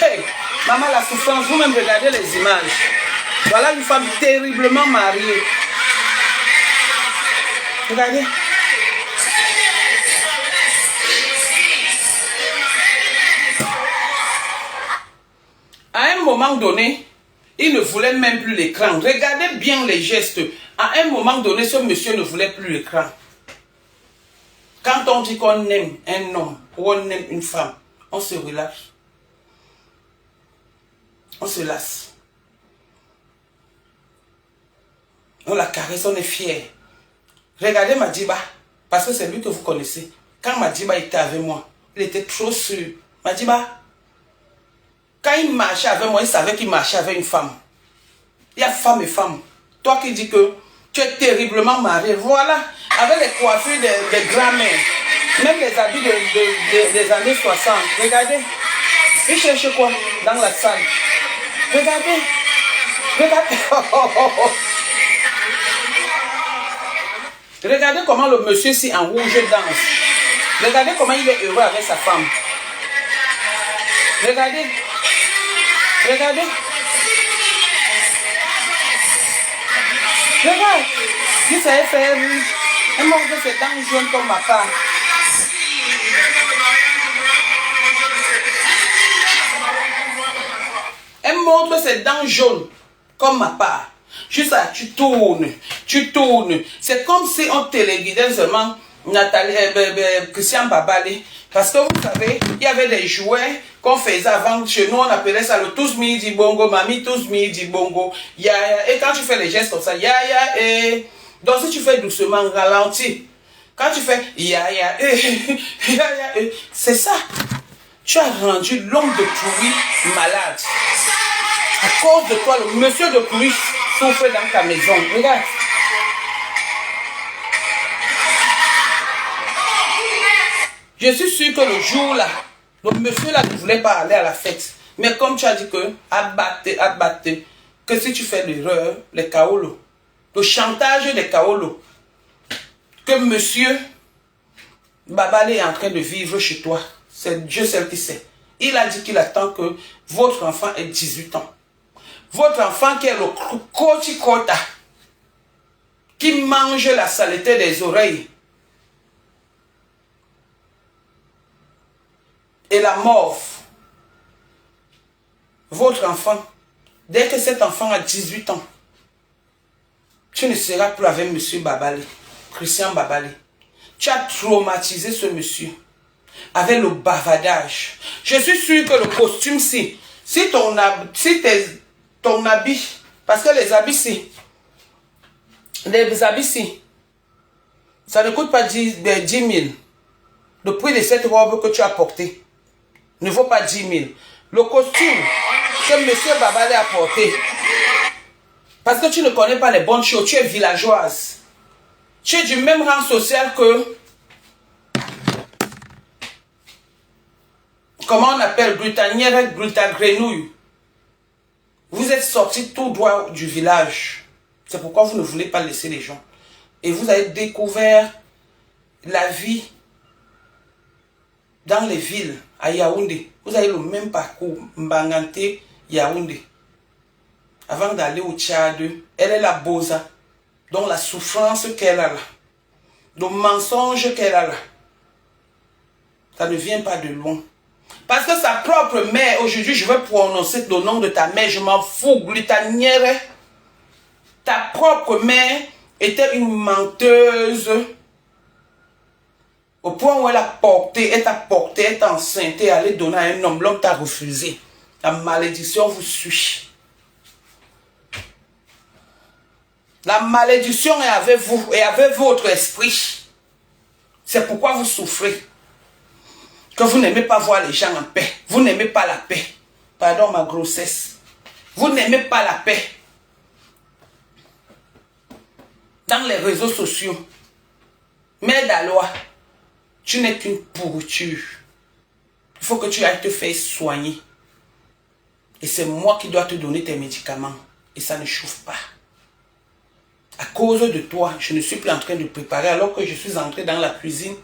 Hey, maman, la souffrance, vous-même regardez les images. Voilà une femme terriblement mariée. Regardez. À un moment donné, il ne voulait même plus l'écran. Regardez bien les gestes. À un moment donné, ce monsieur ne voulait plus l'écran. Quand on dit qu'on aime un homme ou on aime une femme, on se relâche. On se lasse. On la caresse, on est fier. Regardez Madiba, parce que c'est lui que vous connaissez. Quand Madiba était avec moi, il était trop sûr. Madiba, quand il marchait avec moi, il savait qu'il marchait avec une femme. Il y a femme et femme. Toi qui dis que tu es terriblement marié, voilà, avec les coiffures des grands-mères, même les habits des années 60. Regardez, il cherche quoi dans la salle? Regardez, regardez. Regardez comment le monsieur si en rouge danse. Regardez comment il est heureux avec sa femme. Regardez. Regardez. Regarde. Il s'est fait un manque de ses dents jaunes comme ma part. Elle montre ses dents jaunes comme ma part. Juste ça, tu tournes. C'est comme si on téléguidait seulement Nathalie, Christian Babali. Parce que vous savez, il y avait des jouets qu'on faisait avant. Chez nous, on appelait ça le tous midi bongo, mamie tous midi bongo. Et quand tu fais les gestes comme ça, et donc si tu fais doucement, ralenti. Quand tu fais c'est ça. Tu as rendu l'homme de pourri malade. À cause de toi, le monsieur de pourri souffre dans ta maison. Regarde. Je suis sûr que le jour là, le monsieur là ne voulait pas aller à la fête. Mais comme tu as dit que, abatte, que si tu fais l'erreur, les kaolo, le chantage des kaolo, que monsieur Babali est en train de vivre chez toi, c'est Dieu seul qui sait. Il a dit qu'il attend que votre enfant ait 18 ans. Votre enfant qui est le koti-kota, qui mange la saleté des oreilles, et la morve. Votre enfant, dès que cet enfant a 18 ans, tu ne seras plus avec monsieur Babali, Christian Babali. Tu as traumatisé ce monsieur avec le bavardage. Je suis sûr que le costume, si ton habit, parce que les habits, ça ne coûte pas 10 000. Le prix de cette robe que tu as portée ne vaut pas 10 000. Le costume que M. Babali a porté, parce que tu ne connais pas les bonnes choses, tu es villageoise. Tu es du même rang social que, comment on appelle, Brutanière, Brutagrenouille. Vous êtes sorti tout droit du village. C'est pourquoi vous ne voulez pas laisser les gens. Et vous avez découvert la vie dans les villes, à Yaoundé. Vous avez le même parcours, Mbangante, Yaoundé. Avant d'aller au Tchad, elle est la Boza. Donc la souffrance qu'elle a là, le mensonge qu'elle a là. Ça ne vient pas de loin. Parce que sa propre mère, aujourd'hui, je vais prononcer le nom de ta mère, je m'en fous, glutanière. Ta propre mère était une menteuse. Au point où elle a porté, elle t'a porté, elle t'a enceinte, et allée donner à un homme, l'homme t'a refusé. La malédiction vous suit. La malédiction est avec vous et avec votre esprit. C'est pourquoi vous souffrez. Que vous n'aimez pas voir les gens en paix. Vous n'aimez pas la paix. Pardon ma grossesse. Vous n'aimez pas la paix. Dans les réseaux sociaux. Mère d'Alois, tu n'es qu'une pourriture. Il faut que tu ailles te faire soigner. Et c'est moi qui dois te donner tes médicaments. Et ça ne chauffe pas. À cause de toi, je ne suis plus en train de préparer alors que je suis entré dans la cuisine.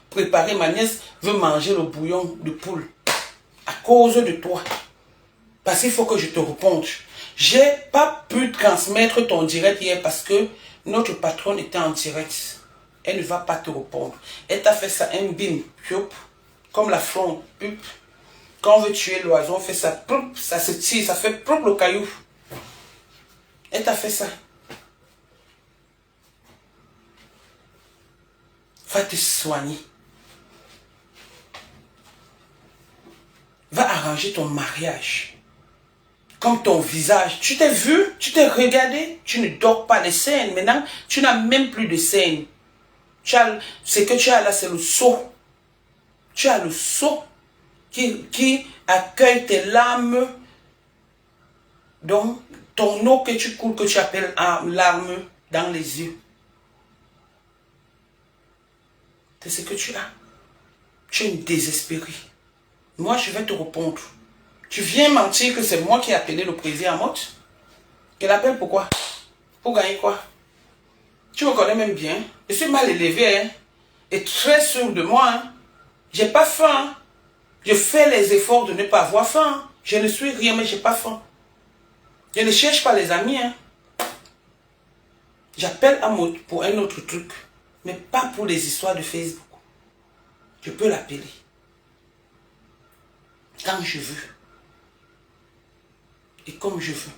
Préparer, ma nièce veut manger le bouillon de poule. À cause de toi. Parce qu'il faut que je te réponde. J'ai pas pu transmettre ton direct hier parce que notre patronne était en direct. Elle ne va pas te répondre. Elle t'a fait ça, un bim, comme la fronde. Quand on veut tuer l'oiseau, on fait ça, ça se tire, ça fait le caillou. Elle t'a fait ça. Va te soigner. Va arranger ton mariage. Comme ton visage. Tu t'es vu, tu t'es regardé, tu ne dors pas les scènes. Maintenant, tu n'as même plus de scènes. Ce que tu as là, c'est le seau. Tu as le seau qui accueille tes larmes. Donc, ton eau que tu coules, que tu appelles larmes dans les yeux. C'est ce que tu as. Tu es désespéré. Moi, je vais te répondre. Tu viens mentir que c'est moi qui ai appelé le président Amot. Qu'elle appelle pourquoi? Pour gagner quoi? Tu me connais même bien. Je suis mal élevé, hein? Et très sûr de moi. Hein? J'ai pas faim. Hein? Je fais les efforts de ne pas avoir faim. Hein? Je ne suis rien, mais j'ai pas faim. Je ne cherche pas les amis. Hein? J'appelle Amot pour un autre truc. Mais pas pour les histoires de Facebook. Je peux l'appeler. Quand je veux. Et comme je veux.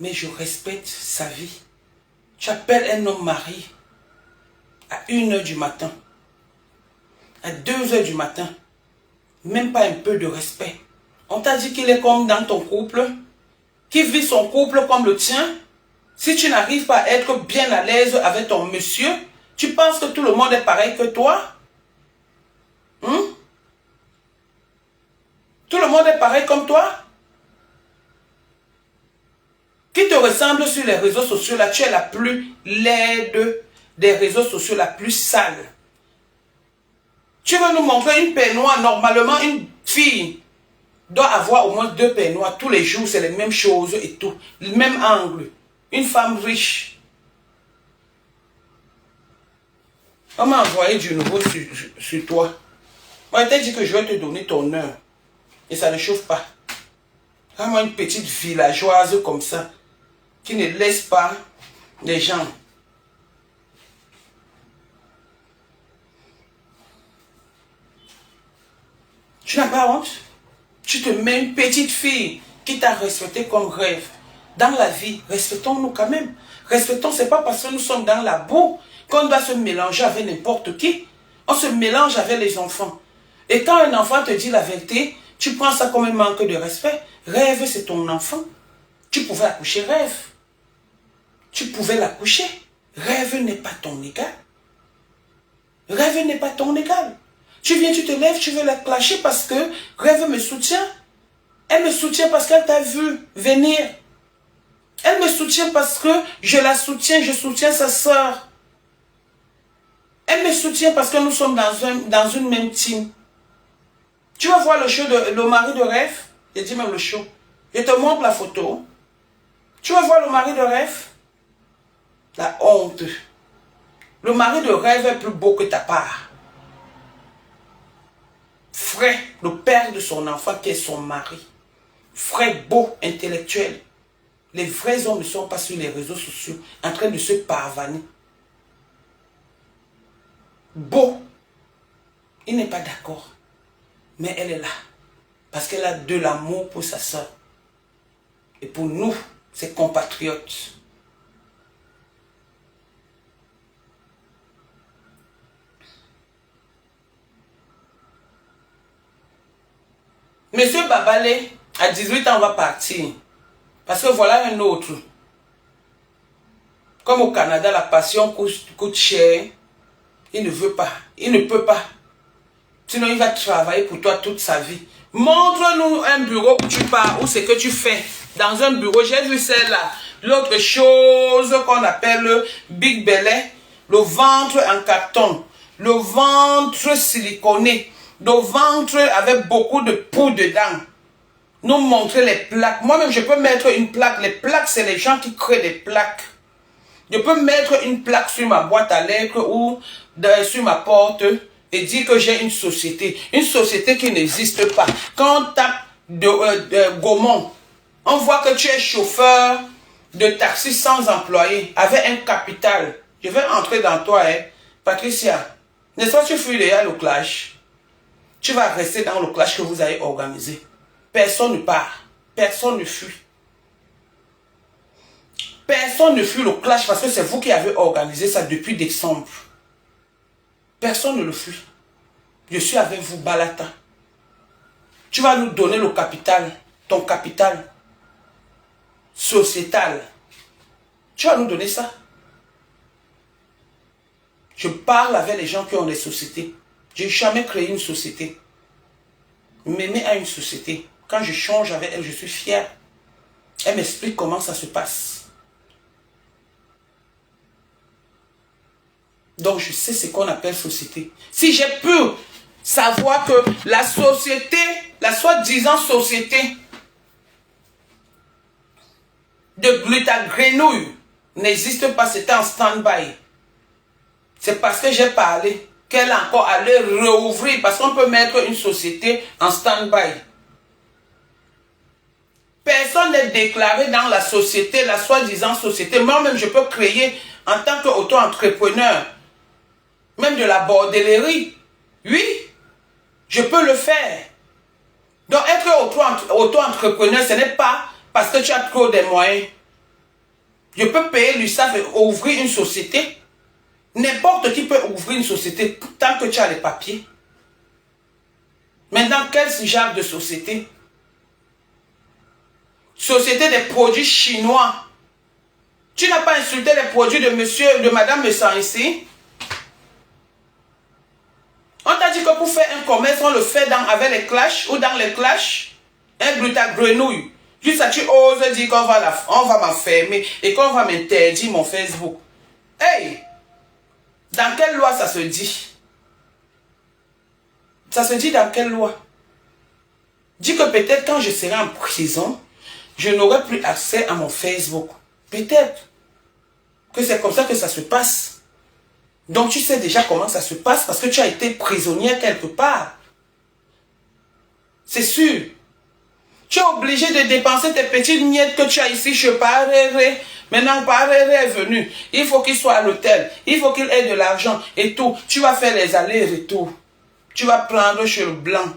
Mais je respecte sa vie. Tu appelles un homme marié à 1h du matin. À 2h du matin. Même pas un peu de respect. On t'a dit qu'il est comme dans ton couple. Qui vit son couple comme le tien. Si tu n'arrives pas à être bien à l'aise avec ton monsieur, tu penses que tout le monde est pareil que toi? Tout le monde est pareil comme toi? Qui te ressemble sur les réseaux sociaux, là, tu es la plus laide des réseaux sociaux, la plus sale. Tu veux nous montrer une peignoir. Normalement, une fille doit avoir au moins 2 peignoirs. Tous les jours, c'est les mêmes choses et tout. Le même angle. Une femme riche. On m'a envoyé du nouveau sur toi. Moi, je t'ai dit que je vais te donner ton heure. Et ça ne chauffe pas. Vraiment une petite villageoise comme ça. Qui ne laisse pas les gens. Tu n'as pas honte? Tu te mets une petite fille qui t'a respecté comme rêve. Dans la vie, respectons-nous quand même. Respectons, c'est pas parce que nous sommes dans la boue qu'on doit se mélanger avec n'importe qui. On se mélange avec les enfants. Et quand un enfant te dit la vérité, tu prends ça comme un manque de respect. Rêve, c'est ton enfant. Tu pouvais accoucher rêve. Tu pouvais l'accoucher. Rêve n'est pas ton égal. Rêve n'est pas ton égal. Tu viens, tu te lèves, tu veux la clasher parce que Rêve me soutient. Elle me soutient parce qu'elle t'a vu venir. Elle me soutient parce que je la soutiens, je soutiens sa soeur. Elle me soutient parce que nous sommes dans une même team. Tu vas voir le show le mari de Rêve. Je dis même le show. Je te montre la photo. Tu vas voir le mari de Rêve. La honte. Le mari de Rêve est plus beau que ta part. Frais, le père de son enfant qui est son mari. Frais, beau, intellectuel. Les vrais hommes ne sont pas sur les réseaux sociaux en train de se pavaner. Beau. Il n'est pas d'accord. Mais elle est là. Parce qu'elle a de l'amour pour sa soeur. Et pour nous, ses compatriotes. Monsieur Babalé, à 18 ans, va partir. Parce que voilà un autre. Comme au Canada, la passion coûte cher. Il ne veut pas. Il ne peut pas. Sinon, il va travailler pour toi toute sa vie. Montre-nous un bureau où tu pars, où c'est que tu fais. Dans un bureau, j'ai vu celle-là. L'autre chose qu'on appelle le Big Belly. Le ventre en carton. Le ventre siliconé. Le ventre avec beaucoup de poux dedans. Nous montrer les plaques. Moi-même, je peux mettre une plaque. Les plaques, c'est les gens qui créent des plaques. Je peux mettre une plaque sur ma boîte à lettres ou sur ma porte et dire que j'ai une société. Une société qui n'existe pas. Quand on tape Gaumont, on voit que tu es chauffeur de taxi sans employé, avec un capital. Je vais entrer dans toi, hein. Patricia. N'est-ce pas, tu fuis déjà le clash? Tu vas rester dans le clash que vous avez organisé. Personne ne part. Personne ne fuit. Personne ne fuit le clash parce que c'est vous qui avez organisé ça depuis décembre. Personne ne le fuit. Je suis avec vous, Balata. Tu vas nous donner le capital, ton capital sociétal. Tu vas nous donner ça. Je parle avec les gens qui ont des sociétés. Je n'ai jamais créé une société. M'aimer à une société. Quand je change avec elle, je suis fier. Elle m'explique comment ça se passe. Donc, je sais ce qu'on appelle société. Si j'ai pu savoir que la société, la soi-disant société de glutagrénouille n'existe pas, c'était en stand-by. C'est parce que j'ai parlé qu'elle a encore allé rouvrir, parce qu'on peut mettre une société en stand-by. Personne n'est déclaré dans la société, la soi-disant société. Moi-même, je peux créer en tant qu'auto-entrepreneur, même de la bordellerie. Oui, je peux le faire. Donc, être auto-entrepreneur, ce n'est pas parce que tu as trop de moyens. Je peux payer l'USAF et ouvrir une société. N'importe qui peut ouvrir une société tant que tu as les papiers. Maintenant, quel genre de société? Société des produits chinois. Tu n'as pas insulté les produits de monsieur, de madame Messan ici? On t'a dit que pour faire un commerce, on le fait avec les clashs ou dans les clashs. Un glutagrenouille. Juste ça, tu oses dire qu'on va m'enfermer et qu'on va m'interdire mon Facebook. Hey! Dans quelle loi ça se dit? Ça se dit dans quelle loi? Dis que peut-être quand je serai en prison, je n'aurai plus accès à mon Facebook. Peut-être que c'est comme ça que ça se passe. Donc tu sais déjà comment ça se passe parce que tu as été prisonnière quelque part. C'est sûr. Tu es obligé de dépenser tes petites miettes que tu as ici chez Paréré. Maintenant, Paréré est venu. Il faut qu'il soit à l'hôtel. Il faut qu'il ait de l'argent et tout. Tu vas faire les allers-retours. Tu vas prendre chez le blanc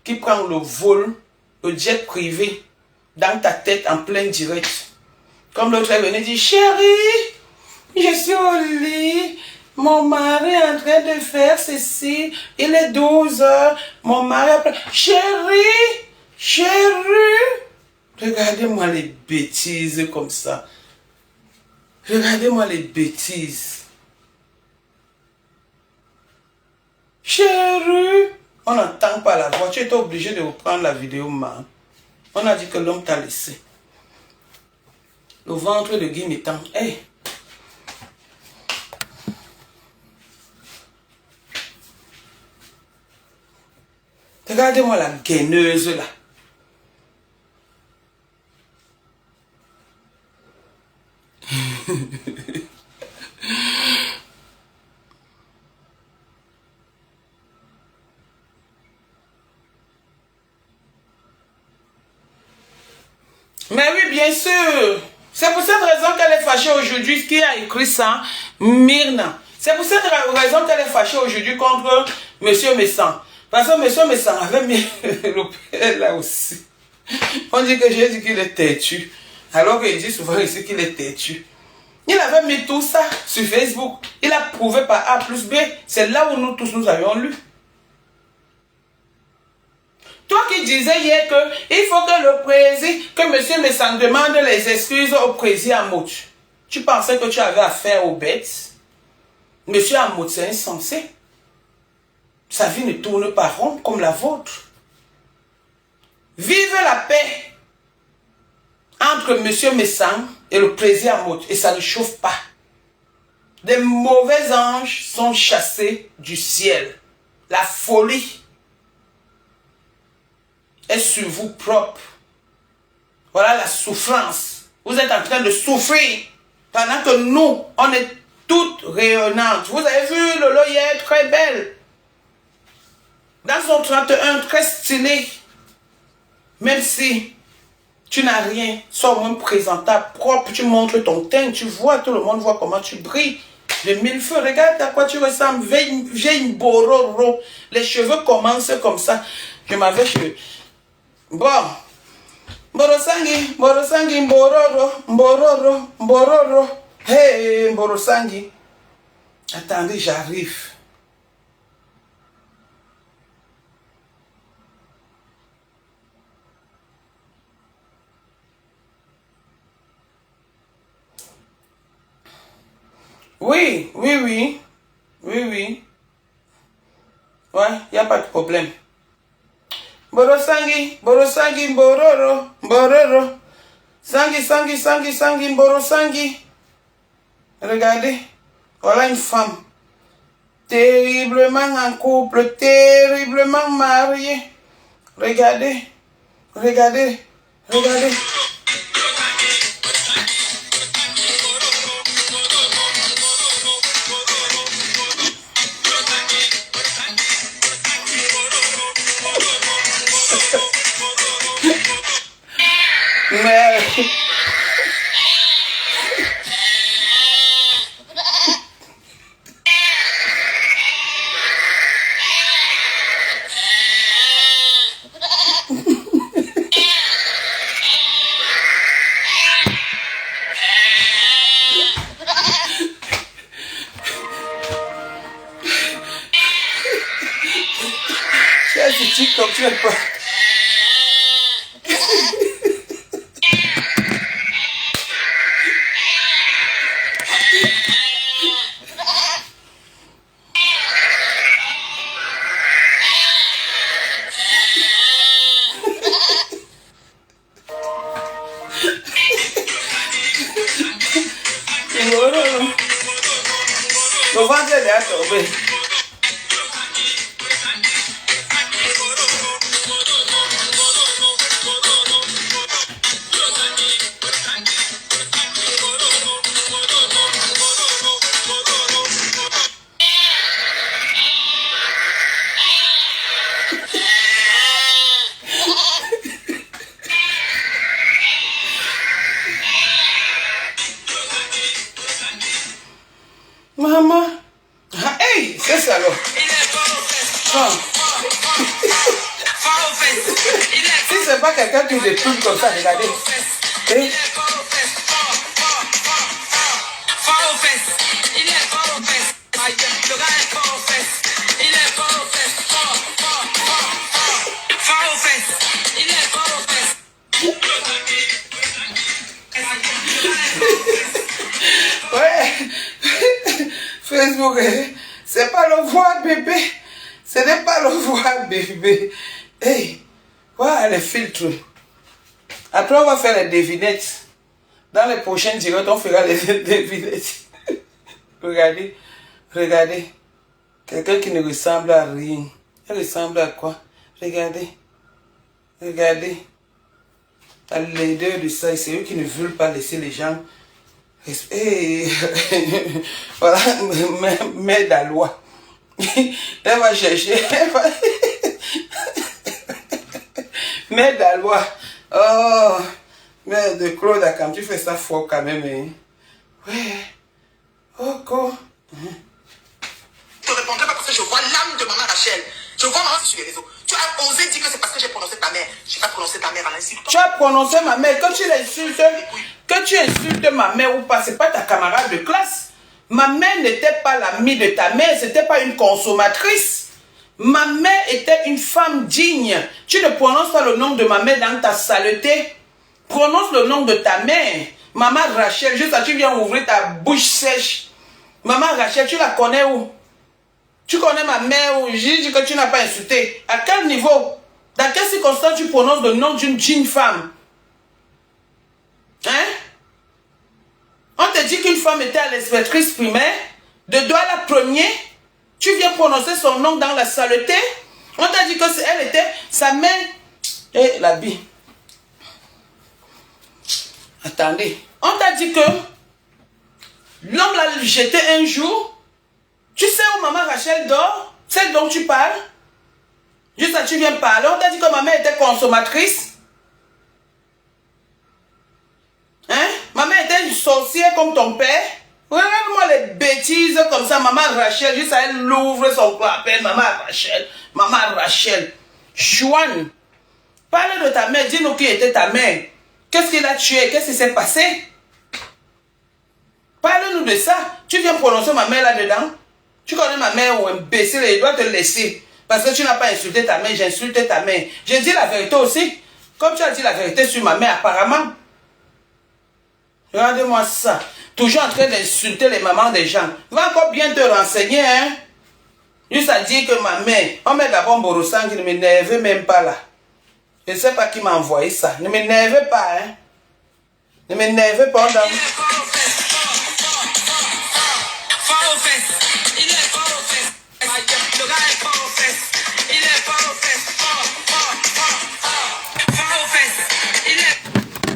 qui prend le vol, le jet privé, dans ta tête en plein direct. Comme l'autre est venu dire, chérie, je suis au lit. Mon mari est en train de faire ceci. Il est 12 heures. Mon mari a... Chérie, chérie. Regardez-moi les bêtises comme ça. Regardez-moi les bêtises. Chérie. On n'entend pas la voix. Tu étais obligé de reprendre la vidéo, man. On a dit que l'homme t'a laissé. Le ventre de Guy Métan. Hey. Regardez-moi la gaineuse là. Mais oui, bien sûr. C'est pour cette raison qu'elle est fâchée aujourd'hui. Qui a écrit ça? Myrna. C'est pour cette raison qu'elle est fâchée aujourd'hui contre Monsieur Messan. Parce que Monsieur Messan avait mis le père là aussi. On dit que j'ai dit qu'il est têtu. Alors qu'il dit souvent ici qu'il est têtu. Il avait mis tout ça sur Facebook. Il a prouvé par A plus B. C'est là où nous tous nous avions lu. Toi qui disais hier qu'il faut que le président, que M. Messan demande les excuses au président Amouch. Tu pensais que tu avais affaire aux bêtes? M. Amouch, c'est insensé. Sa vie ne tourne pas rond comme la vôtre. Vive la paix entre M. Messan et le président Amouch. Et ça ne chauffe pas. Des mauvais anges sont chassés du ciel. La folie est sur vous propre. Voilà la souffrance. Vous êtes en train de souffrir pendant que nous, on est toutes rayonnantes. Vous avez vu Lolo hier, très belle. Dans son 31, très stylé. Même si tu n'as rien, sois au moins présentable, propre, tu montres ton teint, tu vois, tout le monde voit comment tu brilles. De mille feux, regarde à quoi tu ressembles, vieille bororo. Les cheveux commencent comme ça. Je m'avais cheveux. Bon. Mborosangi, Mborosangi, Mbororo, Mbororo, Mbororo. Hey, Mborosangi. Attendez, j'arrive. Oui, oui, oui. Oui, oui. Ouais, il n'y a pas de problème. Mborosangi, Mborosangi, Mbororo, Mbororo. Sangi, Sangi, Sangi, Sangi, Mborosangi. Regardez, voilà une femme. Terriblement en couple, terriblement mariée. Regardez, regardez, regardez. Mais... c'est TikTok, tu n'aimes pas. Le ventre est à tomber. Maman. Ah, hey, c'est ça là. Ah. Si c'est pas quelqu'un qui détourne comme ça, regardez. Hey. Ouais. Facebook, c'est pas le voir bébé. Ce n'est pas le voir bébé. Hey, voilà les filtres. Après, on va faire les devinettes. Dans les prochaines directs, on fera les devinettes. Regardez, regardez. Quelqu'un qui ne ressemble à rien. Elle ressemble à quoi? Regardez. Regardez. La laideur de ça, c'est eux qui ne veulent pas laisser les gens. Hey. Voilà, mère d'Alois. Elle va chercher. Mère d'Alois. Oh, mère de Claude Akam, tu fais ça fort quand même. Hein? Ouais. Oh, quoi. je vois l'âme de maman Rachel. Je vois maman sur les réseaux. Tu as osé dire que c'est parce que j'ai prononcé ta mère. Je n'ai pas prononcé ta mère en insultant. Tu as prononcé ma mère. Que tu insultes ma mère ou pas, c'est pas ta camarade de classe. Ma mère n'était pas l'amie de ta mère, c'était pas une consommatrice. Ma mère était une femme digne. Tu ne prononces pas le nom de ma mère dans ta saleté. Prononce le nom de ta mère. Maman Rachel, juste là, tu viens ouvrir ta bouche sèche. Maman Rachel, tu la connais où? Tu connais ma mère où? J'ai dit que tu n'as pas insulté. À quel niveau? Dans quelles circonstances tu prononces le nom d'une digne femme? Hein? On te dit qu'une femme était à l'inspectrice primaire. De doigt la première, tu viens prononcer son nom dans la saleté. On t'a dit que elle était sa mère. Et la bille. Attendez. On t'a dit que l'homme l'a jeté un jour. Tu sais où maman Rachel dort? Celle dont tu parles? Juste là, tu viens parler. On t'a dit que ma mère était consommatrice. Hein? Ma mère était une sorcière comme ton père. Regarde-moi les bêtises comme ça. Maman Rachel, juste là, elle ouvre son appel. Maman Rachel. Maman Rachel. Chouane. Parle de ta mère. Dis-nous qui était ta mère. Qu'est-ce qu'il a tué? Qu'est-ce qui s'est passé? Parle-nous de ça. Tu viens prononcer ma mère là-dedans? Tu connais ma mère ou imbécile, il doit te laisser. Parce que tu n'as pas insulté ta mère, j'ai insulté ta mère. J'ai dit la vérité aussi. Comme tu as dit la vérité sur ma mère, apparemment. Regardez-moi ça. Toujours en train d'insulter les mamans des gens. Va encore bien te renseigner, hein. Juste à dire que ma mère, on met d'abord Borosang, qui ne m'énerve même pas là. Je ne sais pas qui m'a envoyé ça. Ne m'énerve pas, hein. Ne m'énerve pas.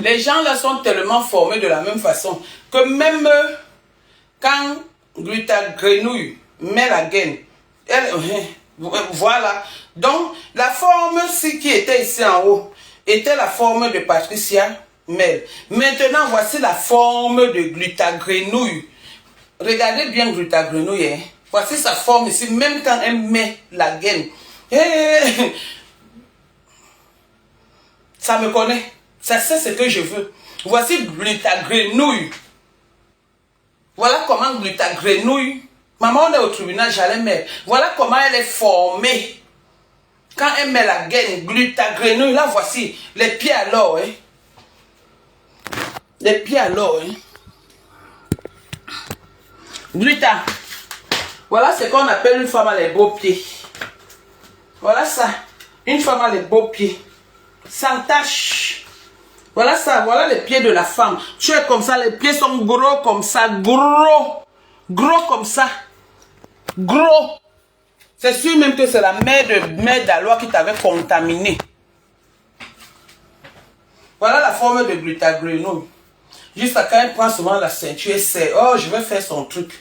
Les gens là sont tellement formés de la même façon que même quand Glutagrenouille met la gaine, voilà. Donc la forme qui était ici en haut était la forme de Patricia Mel. Maintenant voici la forme de Glutagrenouille. Regardez bien Glutagrenouille, hein. Voici sa forme ici, même quand elle met la gaine. Ça me connaît. Ça c'est ce que je veux. Voici Glutagrenouille. Voilà comment Glutagrenouille. Maman, on est au tribunal, j'allais mettre. Voilà comment elle est formée. Quand elle met la gaine, Glutagrenouille, là voici. Les pieds alors, hein. Les pieds alors, hein. Gluta. Voilà ce qu'on appelle une femme à les beaux pieds. Voilà ça. Une femme à les beaux pieds. Sans tache. Voilà ça. Voilà les pieds de la femme. Tu es comme ça. Les pieds sont gros comme ça. Gros. Gros comme ça. Gros. C'est sûr même que c'est la mère d'Alois qui t'avait contaminé. Voilà la forme de Glutagrenouille. Juste à quand elle prend souvent la ceinture, elle sait, oh, je vais faire son truc.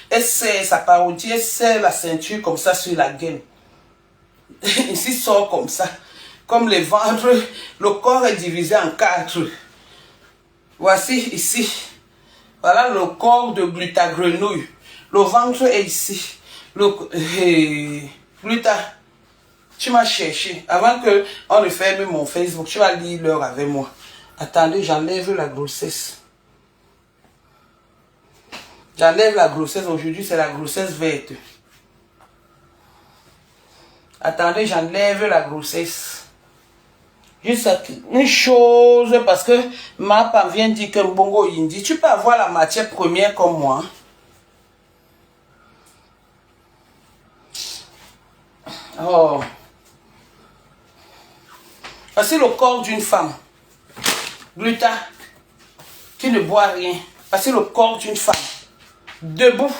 Elle sait sa parodie, elle sait la ceinture comme ça sur la gaine. Ici sort comme ça. Comme le ventre, le corps est divisé en 4. Voici ici. Voilà le corps de Glutagrenouille. Le ventre est ici. Gluta, tu m'as cherché. Avant qu'on ne ferme mon Facebook, tu vas lire l'heure avec moi. Attendez, j'enlève la grossesse. J'enlève la grossesse. Aujourd'hui, c'est la grossesse verte. Attendez, j'enlève la grossesse. Juste une chose, parce que ma femme vient dire que Bongo Indi, tu peux avoir la matière première comme moi. Oh. Voici le corps d'une femme. Gluta, qui ne boit rien. Voici le corps d'une femme. Debout.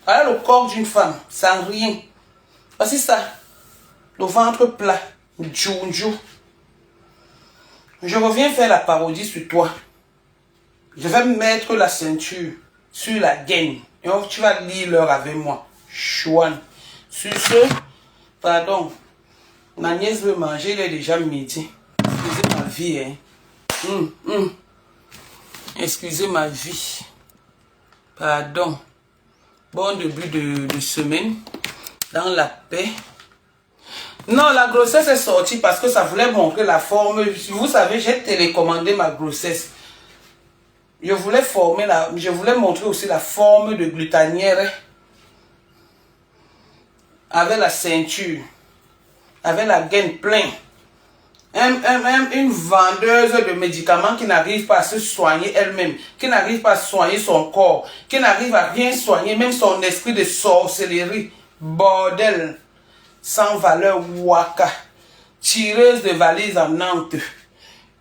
Voilà le corps d'une femme, sans rien. Voici ça. Le ventre plat. Djounjou. Je reviens faire la parodie sur toi. Je vais mettre la ceinture sur la gaine. Et tu vas lire l'heure avec moi. Chouane. Sur ce, pardon. Ma nièce veut manger, il est déjà midi. Excusez ma vie, hein. Excusez ma vie. Pardon. Bon début de semaine. Dans la paix. Non, la grossesse est sortie parce que ça voulait montrer la forme. Vous savez, j'ai télécommandé ma grossesse. Je voulais montrer aussi la forme de glutanière avec la ceinture, avec la gaine pleine. Une vendeuse de médicaments qui n'arrive pas à se soigner elle-même, qui n'arrive pas à soigner son corps, qui n'arrive à rien soigner, même son esprit de sorcellerie. Bordel, sans valeur, waka, tireuse de valises en Nantes,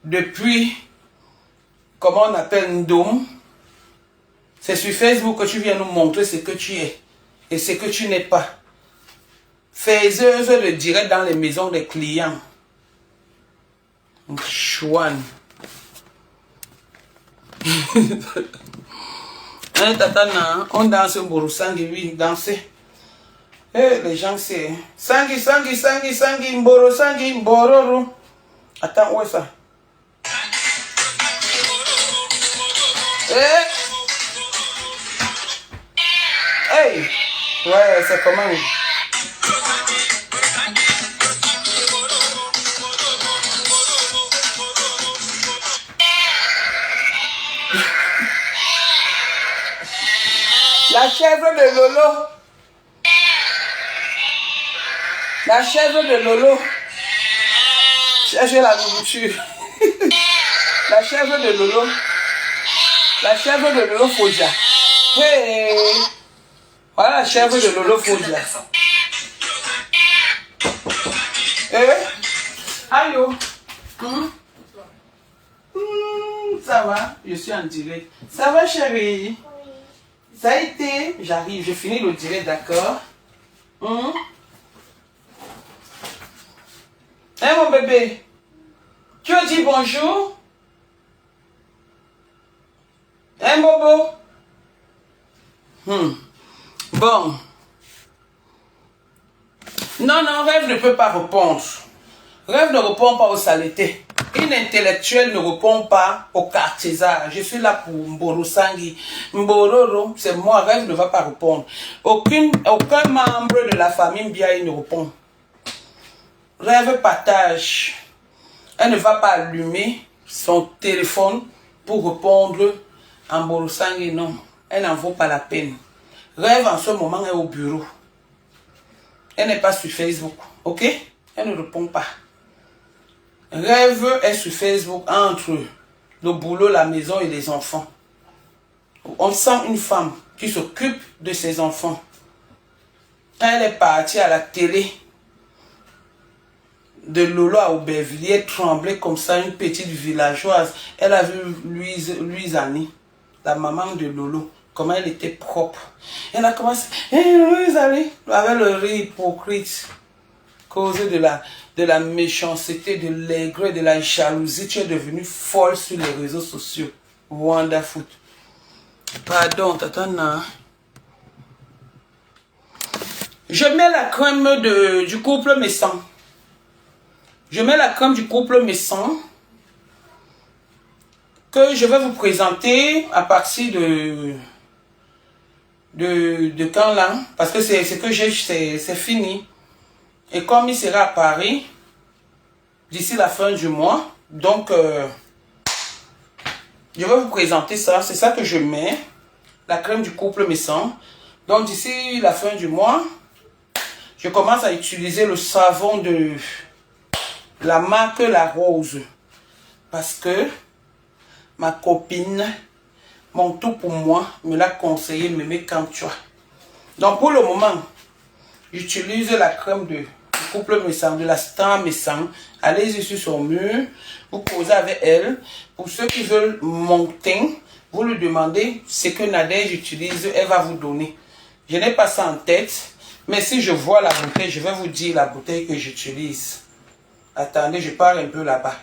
depuis, comment on appelle, Ndom. C'est sur Facebook que tu viens nous montrer ce que tu es et ce que tu n'es pas. Faiseuse de direct dans les maisons des clients. Chouane. Hein, tatana, on danse Mborosangi, oui, danser. Eh, les gens, c'est... Sangi, Mborosangi, Mbororo. Attends, où est ça? Eh! Hey! Ouais, c'est comment? La chèvre de Lolo. La chèvre de Lolo. Cherchez la nourriture. La chèvre de Lolo. La chèvre de Lolo Foja. Hey. Voilà la chèvre de Lolo Foja. Allô? Ça va? Je suis en direct. Ça va, chérie? Ça a été? J'arrive, je finis le direct, d'accord? Hein, mon bébé? Tu as dit bonjour? Hein, Bobo? Bon. Non, Rêve ne peut pas répondre. Rêve ne répond pas aux saletés. Une intellectuelle ne répond pas au cartésar. Je suis là pour Mborosangi. Mbororo, c'est moi. Rêve ne va pas répondre. Aucun membre de la famille Mbiaye ne répond. Rêve partage. Elle ne va pas allumer son téléphone pour répondre à Mborosangi. Non, elle n'en vaut pas la peine. Rêve en ce moment est au bureau. Elle n'est pas sur Facebook. Ok? Elle ne répond pas. Rêve est sur Facebook entre le boulot, la maison et les enfants. On sent une femme qui s'occupe de ses enfants. Elle est partie à la télé de Lolo à Aubervilliers, elle tremblait comme ça, une petite villageoise. Elle a vu Louise Annie, la maman de Lolo, comment elle était propre. Elle a commencé, Louise Annie, avec le rire hypocrite, causé de la méchanceté, de l'aigreur, de la jalousie. Tu es devenue folle sur les réseaux sociaux. Wonderful. Pardon, tatana. Je mets la crème du couple Messan. Je mets la crème du couple Messan que je vais vous présenter à partir de quand là, parce que c'est ce que j'ai, c'est fini. Et comme il sera à Paris d'ici la fin du mois, donc je vais vous présenter ça. C'est ça que je mets, la crème du couple Messan. Donc d'ici la fin du mois, je commence à utiliser le savon de la marque La Rose. Parce que ma copine, mon tout pour moi, me l'a conseillé, Mémé Kantua. Donc pour le moment, j'utilise la crème du couple Messan, de la star Messan. Allez-y sur son mur, vous causez avec elle. Pour ceux qui veulent mon teint, vous lui demandez ce que Nadège utilise, elle va vous donner. Je n'ai pas ça en tête, mais si je vois la bouteille, je vais vous dire la bouteille que j'utilise. Attendez, je pars un peu là-bas.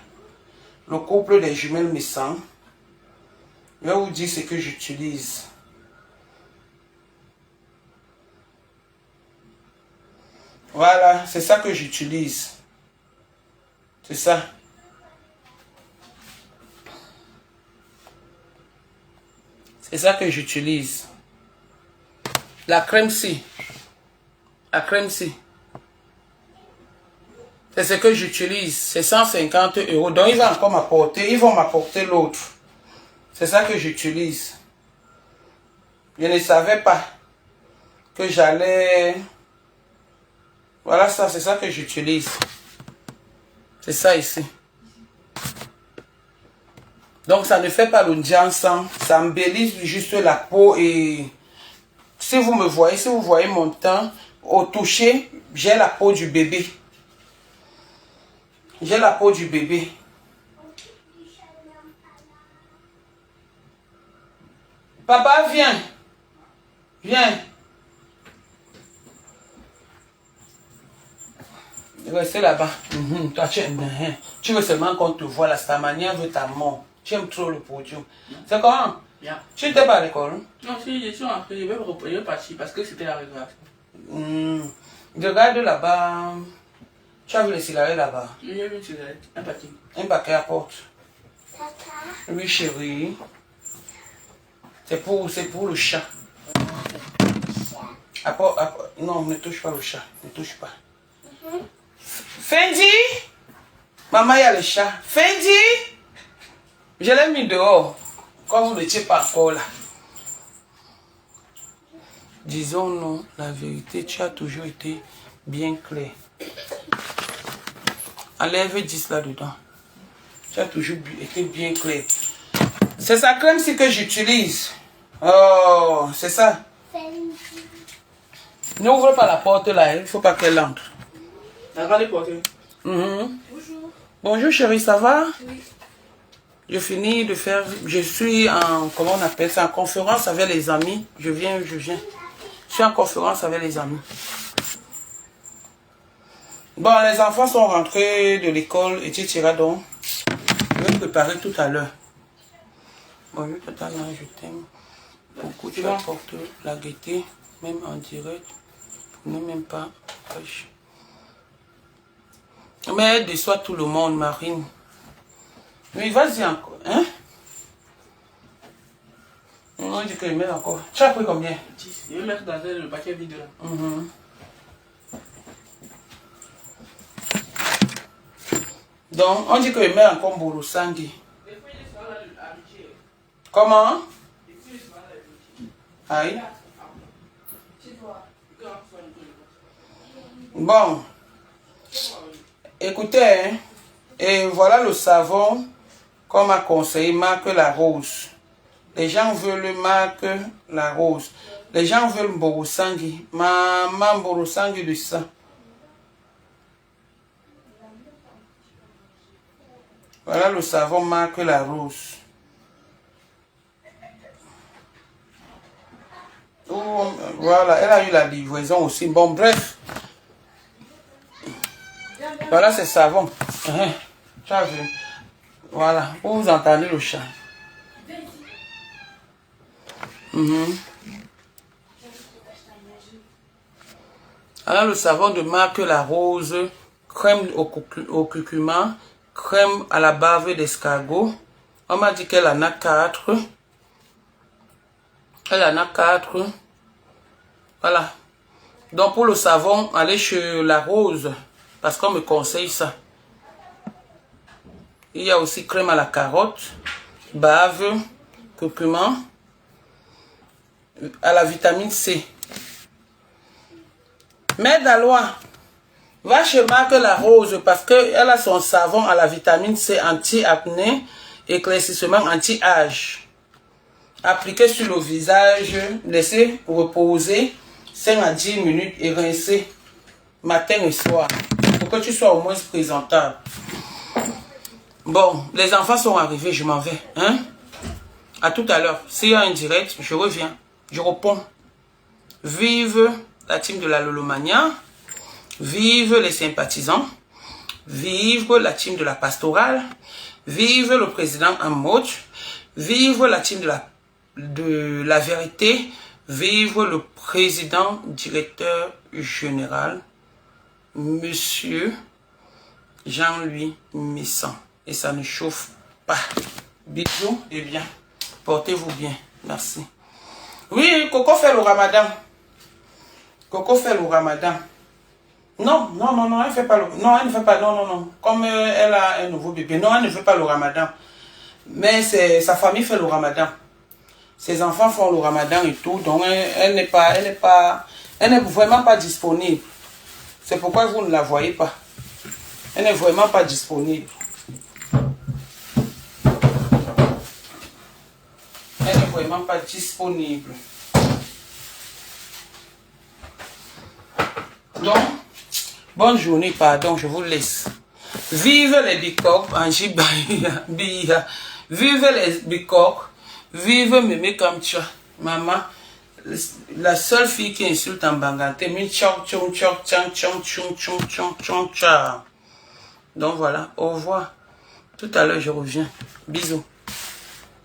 Le couple des jumelles Messan. Je vais vous dire ce que j'utilise. Voilà, c'est ça que j'utilise. C'est ça. C'est ça que j'utilise. La crème si. La crème si. C'est ce que j'utilise. C'est 150 €. Donc, ils vont encore m'apporter. Ils vont m'apporter l'autre. C'est ça que j'utilise. Je ne savais pas que j'allais... Voilà ça, c'est ça que j'utilise. C'est ça ici. Donc, ça ne fait pas l'audience. Ça embellit juste la peau et... Si vous me voyez, si vous voyez mon teint, au toucher, j'ai la peau du bébé. J'ai la peau du bébé. Papa, viens. Viens. Restez là-bas. Toi, tu veux seulement qu'on te voit là. Ta manière veut ta mort. Tu aimes trop le podium. C'est comment? Bien. Tu n'étais pas à l'école? Non, si, je suis rentré, je vais partir parce que c'était la récréation. Regarde là-bas. Tu as vu les cigarettes là-bas? J'ai vu une cigarette, un paquet. Un paquet à porte. Oui, chérie. C'est pour le chat. Non, ne touche pas le chat. Ne touche pas. Fendi! Maman, il y a le chat. Fendi! Je l'ai mis dehors. Quand vous n'étiez pas encore là. Disons-nous la vérité, tu as toujours été bien clair. Enlève 10 là-dedans. Tu as toujours été bien clair. C'est sa crème-ci que j'utilise. Oh, c'est ça. N'ouvre pas la porte là, il ne faut pas qu'elle entre. Avant les porter. Bonjour. Bonjour chérie, ça va? Oui. Je finis de faire, je suis en, comment on appelle ça, en conférence avec les amis. Je viens. Je suis en conférence avec les amis. Bon, les enfants sont rentrés de l'école, etc. Donc, je vais me préparer tout à l'heure. Bonjour, tata, je t'aime beaucoup. Tu apportes la gaieté, même en direct. Ne même pas. Mais elle déçoit tout le monde, Marine. Oui, vas-y encore. Hein? On dit que je mets encore. Tu as pris combien? 10. Je vais mettre dans le paquet vide là. Donc, on dit que je mets encore Borosangi. Comment? Aïe. Bon. Écoutez, hein, et voilà le savon qu'on m'a conseillé, marque la rose. Les gens veulent marque la rose. Les gens veulent Borosangi. Maman Borosangi de ça. Voilà le savon marque la rose. Oh, voilà, elle a eu la livraison aussi. Bon, bref. Voilà ce savon. Tu as vu? Voilà, vous entendez le chat. Alors le savon de marque la rose, crème au curcuma, crème à la bave d'escargot. On m'a dit qu'elle en a 4. Elle en a 4. Voilà. Donc pour le savon, allez chez la rose. Parce qu'on me conseille ça. Il y a aussi crème à la carotte, bave, curcuma, à la vitamine C. Mais Dalois, va chez Marque la Rose parce qu'elle a son savon à la vitamine C anti-acné, éclaircissement anti-âge. Appliquez sur le visage, laissez reposer 5 à 10 minutes et rincer matin et soir. Pour que tu sois au moins présentable. Bon, les enfants sont arrivés, je m'en vais. Hein? À tout à l'heure. S'il y a un direct, je reviens. Je réponds. Vive la team de la Lolomania. Vive les sympathisants. Vive la team de la pastorale. Vive le président Amot. Vive la team de la vérité. Vive le président directeur général. Monsieur Jean-Louis Messan. Et ça ne chauffe pas. Bisous et bien. Portez-vous bien. Merci. Oui, Coco fait le ramadan. Coco fait le ramadan. Non, elle fait pas le... Non, elle ne fait pas, non. Comme elle a un nouveau bébé, non, elle ne fait pas le ramadan. Mais sa famille fait le ramadan. Ses enfants font le ramadan et tout, donc elle n'est vraiment pas disponible. C'est pourquoi vous ne la voyez pas. Elle n'est vraiment pas disponible. Elle n'est vraiment pas disponible. Donc, bonne journée, pardon, je vous laisse. Vive les bicoques, Angie Bia. Vive les bicoques. Vive Mémé Kamcha. Maman, la seule fille qui insulte en banganté. Donc voilà, au revoir. Tout à l'heure, je reviens. Bisous.